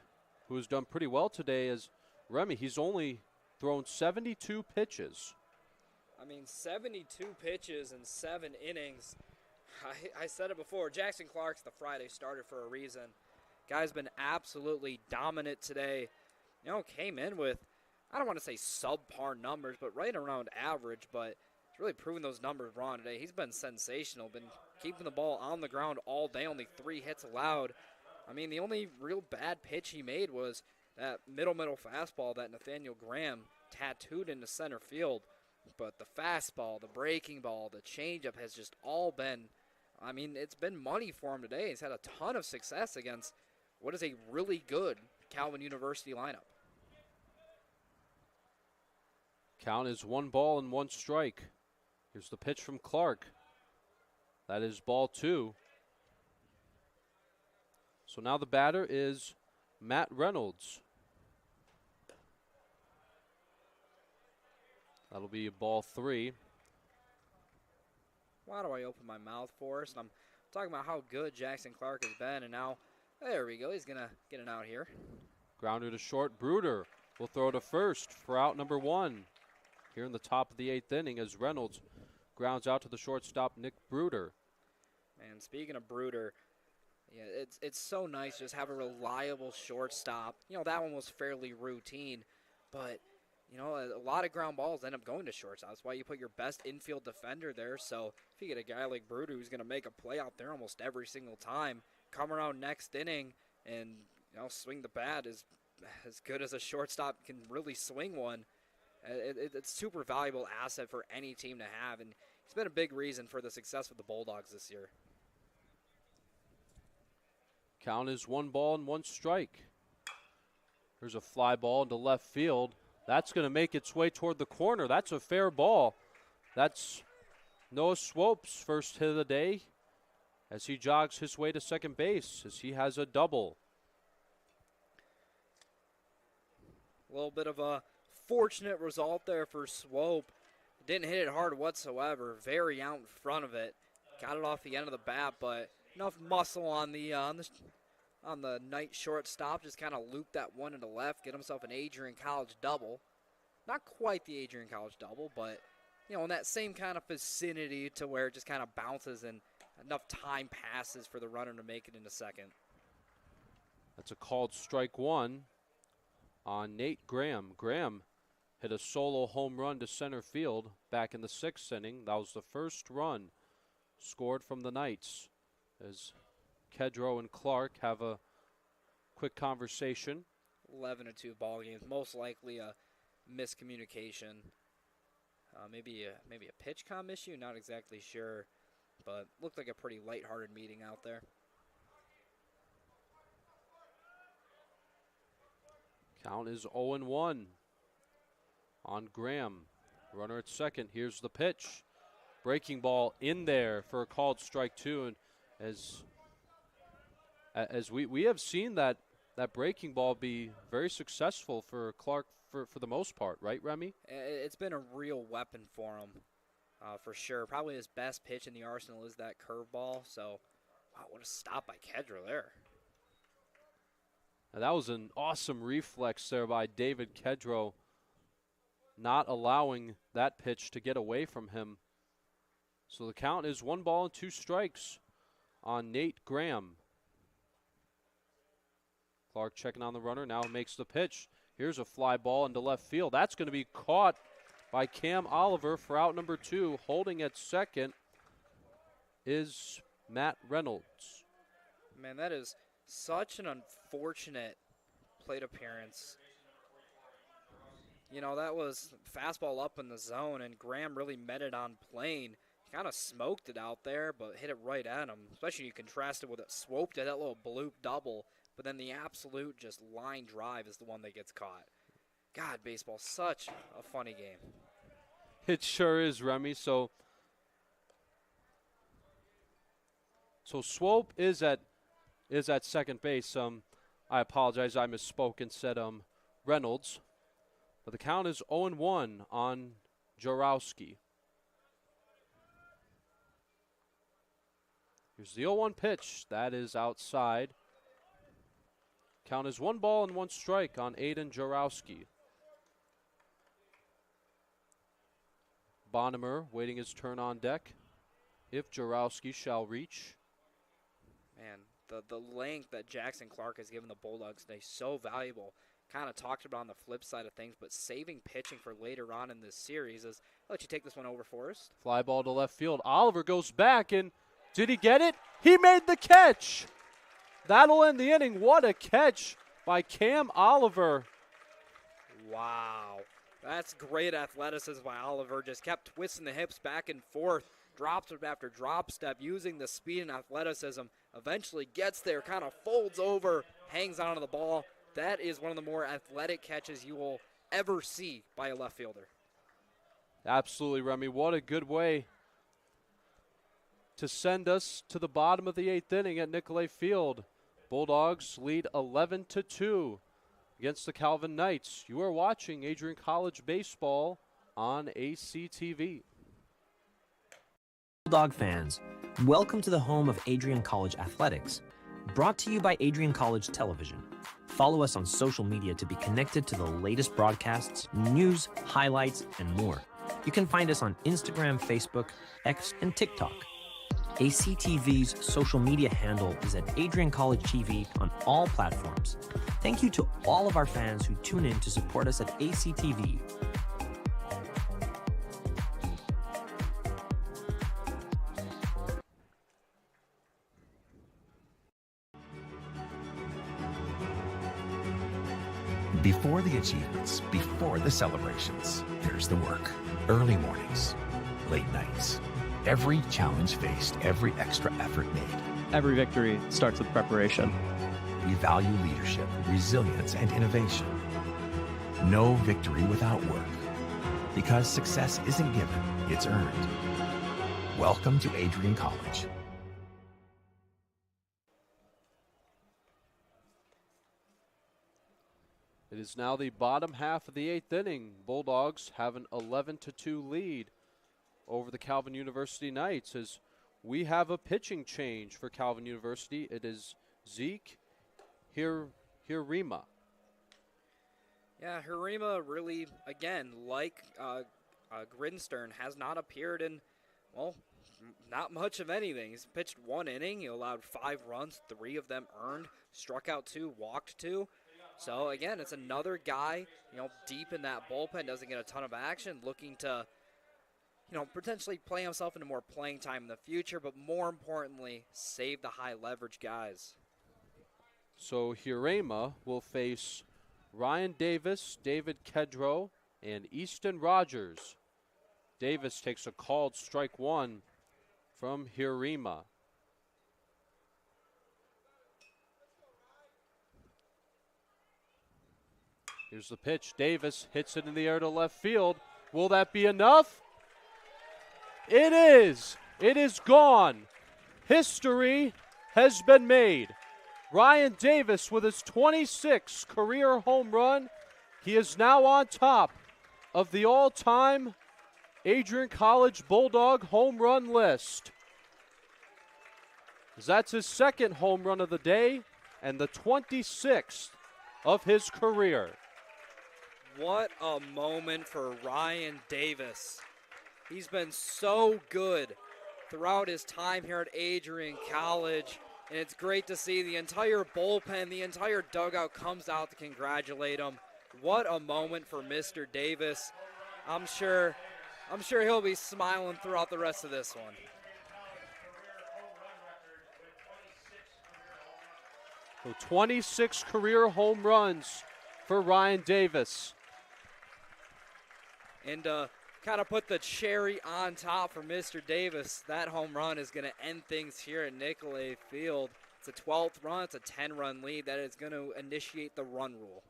who has done pretty well today as Remy, he's only thrown 72 pitches. I mean, 72 pitches in 7 innings. I said it before, Jackson Clark's the Friday starter for a reason. Guy's been absolutely dominant today. You know, came in with, I don't want to say subpar numbers, but right around average, but he's really proven those numbers wrong today. He's been sensational, been keeping the ball on the ground all day, only 3 hits allowed. I mean, the only real bad pitch he made was that middle fastball that Nathaniel Graham tattooed into center field. But the fastball, the breaking ball, the changeup has just all been, I mean, it's been money for him today. He's had a ton of success against what is a really good Calvin University lineup. Count is 1 ball and 1 strike. Here's the pitch from Clark. That is ball 2. So now the batter is Matt Reynolds. That'll be ball 3. Why do I open my mouth for us? I'm talking about how good Jackson Clark has been, and now, there we go. He's going to get it out here. Grounder to short. Bruder will throw to first for out number 1 here in the top of the 8th inning as Reynolds grounds out to the shortstop, Nick Bruder. And speaking of Bruder, yeah, it's so nice to just have a reliable shortstop. You know, that one was fairly routine, but you know, a lot of ground balls end up going to shortstop. That's why you put your best infield defender there. So if you get a guy like Bruder who's going to make a play out there almost every single time, come around next inning and, you know, swing the bat as good as a shortstop can really swing one. It's a super valuable asset for any team to have, and he's been a big reason for the success with the Bulldogs this year. Count is 1 ball and 1 strike. There's a fly ball into left field. That's going to make its way toward the corner. That's a fair ball. That's Noah Swope's first hit of the day as he jogs his way to second base as he has a double. A little bit of a fortunate result there for Swope. Didn't hit it hard whatsoever. Very out in front of it. Got it off the end of the bat, but enough muscle on the night shortstop. Just kind of loop that one into left, get himself an Adrian College double. Not quite the Adrian College double, but you know, in that same kind of vicinity to where it just kind of bounces and enough time passes for the runner to make it into second. That's a called strike 1 on Nate Graham. Graham hit a solo home run to center field back in the 6th inning. That was the first run scored from the Knights as Kedro and Clark have a quick conversation. 11-2 ball games, most likely a miscommunication. Maybe a pitch comm issue, not exactly sure, but looked like a pretty lighthearted meeting out there. Count is 0-1 on Graham. Runner at second. Here's the pitch. Breaking ball in there for a called strike 2, and as we have seen that that breaking ball be very successful for Clark for the most part, right, Remy? It's been a real weapon for him, for sure. Probably his best pitch in the arsenal is that curveball. So, wow, what a stop by Kedra there. Now, that was an awesome reflex there by David Kedro, not allowing that pitch to get away from him. So the count is 1 ball and 2 strikes on Nate Graham. Clark checking on the runner, now makes the pitch. Here's a fly ball into left field. That's going to be caught by Cam Oliver for out number 2. Holding at second is Matt Reynolds. Man, that is such an unfortunate plate appearance. You know, that was fastball up in the zone, and Graham really met it on plane. He kind of smoked it out there, but hit it right at him. Especially you contrast it with it, swoped at that little bloop double, but then the absolute just line drive is the one that gets caught. God, baseball, such a funny game. It sure is, Remy. So Swope is at second base. I apologize, I misspoke and said Reynolds. But the count is 0-1 on Jarowski. Here's the 0-1 pitch. That is outside. Count is 1 ball and 1 strike on Aiden Jarowski. Bonnemer waiting his turn on deck. If Jarowski shall reach. Man, the length that Jackson Clark has given the Bulldogs today, so valuable. Kind of talked about on the flip side of things, but saving pitching for later on in this series is, I'll let you take this one over, Forrest. Fly ball to left field. Oliver goes back, and did he get it? He made the catch. That'll end the inning. What a catch by Cam Oliver. Wow. That's great athleticism by Oliver. Just kept twisting the hips back and forth. Drop step after drop step, using the speed and athleticism. Eventually gets there, kind of folds over, hangs onto the ball. That is one of the more athletic catches you will ever see by a left fielder. Absolutely, Remy. What a good way to send us to the bottom of the 8th inning at Nicolay Field. Bulldogs lead 11-2 against the Calvin Knights. You are watching Adrian College Baseball on ACTV. Bulldog fans, welcome to the home of Adrian College Athletics, brought to you by Adrian College Television. Follow us on social media to be connected to the latest broadcasts, news, highlights, and more. You can find us on Instagram, Facebook, X, and TikTok. ACTV's social media handle is at Adrian College TV on all platforms. Thank you to all of our fans who tune in to support us at ACTV. Before the achievements, before the celebrations, there's the work. Early mornings, late nights. Every challenge faced, every extra effort made. Every victory starts with preparation. We value leadership, resilience, and innovation. No victory without work. Because success isn't given, it's earned. Welcome to Adrian College. It is now the bottom half of the 8th inning. Bulldogs have an 11-2 lead over the Calvin University Knights as we have a pitching change for Calvin University. It is Zeke Hirima. Yeah, Hirima really, again, like Grinstern, has not appeared in, well, not much of anything. He's pitched 1 inning. He allowed 5 runs, 3 of them earned, struck out 2, walked 2. So, again, it's another guy, deep in that bullpen, doesn't get a ton of action, looking to, potentially play himself into more playing time in the future, but more importantly, save the high leverage guys. So, Hirema will face Ryan Davis, David Kedro, and Easton Rogers. Davis takes a called strike 1 from Hirema. Here's the pitch. Davis hits it in the air to left field. Will that be enough? It is. It is gone. History has been made. Ryan Davis with his 26th career home run. He is now on top of the all-time Adrian College Bulldog home run list. That's his second home run of the day and the 26th of his career. What a moment for Ryan Davis. He's been so good throughout his time here at Adrian College, and it's great to see the entire bullpen, the entire dugout comes out to congratulate him. What a moment for Mr. Davis. I'm sure he'll be smiling throughout the rest of this one. So 26 career home runs for Ryan Davis. And kind of put the cherry on top for Mr. Davis. That home run is going to end things here at Nicolay Field. It's a 12th run. It's a 10-run lead. That is going to initiate the run rule.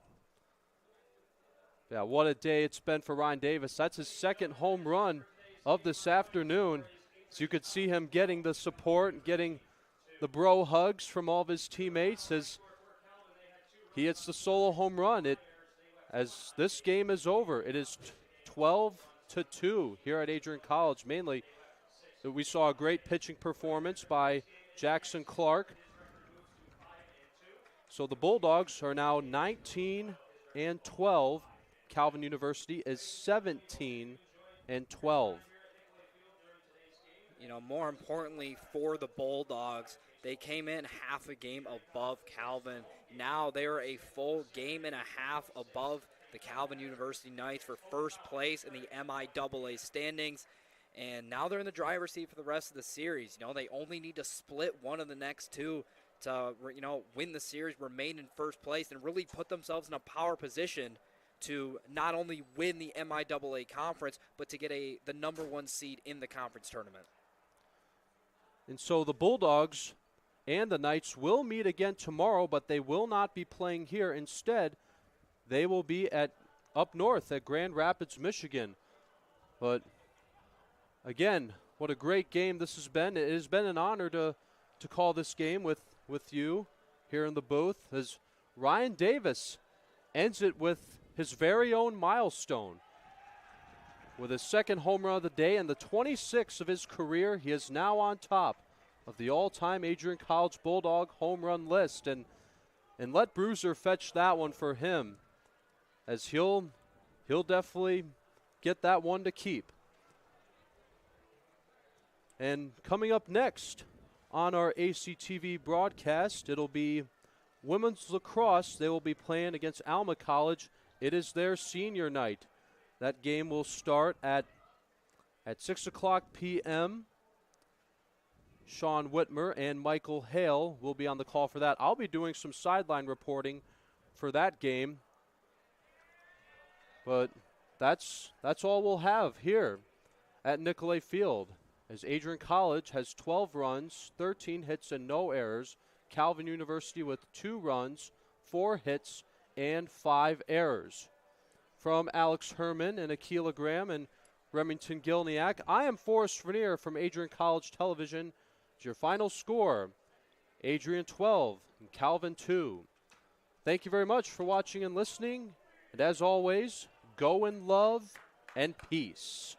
Yeah, what a day it's been for Ryan Davis. That's his second home run of this afternoon. So you could see him getting the support and getting the bro hugs from all of his teammates as he hits the solo home run. As this game is over, it is 12-2 here at Adrian College. Mainly, we saw a great pitching performance by Jackson Clark. So the Bulldogs are now 19-12. Calvin University is 17-12. You know, more importantly for the Bulldogs, they came in half a game above Calvin. Now they are a full game and a half above the Calvin University Knights for first place in the MIAA standings. And now they're in the driver's seat for the rest of the series. You know, they only need to split one of the next two to, you know, win the series, remain in first place, and really put themselves in a power position to not only win the MIAA conference, but to get the number one seed in the conference tournament. And so the Bulldogs and the Knights will meet again tomorrow, but they will not be playing here. Instead, they will be up north at Grand Rapids, Michigan. But again, what a great game this has been. It has been an honor to call this game with you here in the booth, as Ryan Davis ends it with his very own milestone. With his second home run of the day and the 26th of his career, he is now on top of the all-time Adrian College Bulldog home run list. And let Bruiser fetch that one for him, as he'll definitely get that one to keep. And coming up next on our ACTV broadcast, it'll be women's lacrosse. They will be playing against Alma College. It is their senior night. That game will start at 6 o'clock p.m. Sean Whitmer and Michael Hale will be on the call for that. I'll be doing some sideline reporting for that game. But that's all we'll have here at Nicolay Field, as Adrian College has 12 runs, 13 hits, and no errors. Calvin University with 2 runs, 4 hits, and 5 errors. From Alex Herman and Akila Graham and Remington Gilniak, I am Forrest Vernier from Adrian College Television. Your final score, Adrian 12 and Calvin 2. Thank you very much for watching and listening. And as always, go in love and peace.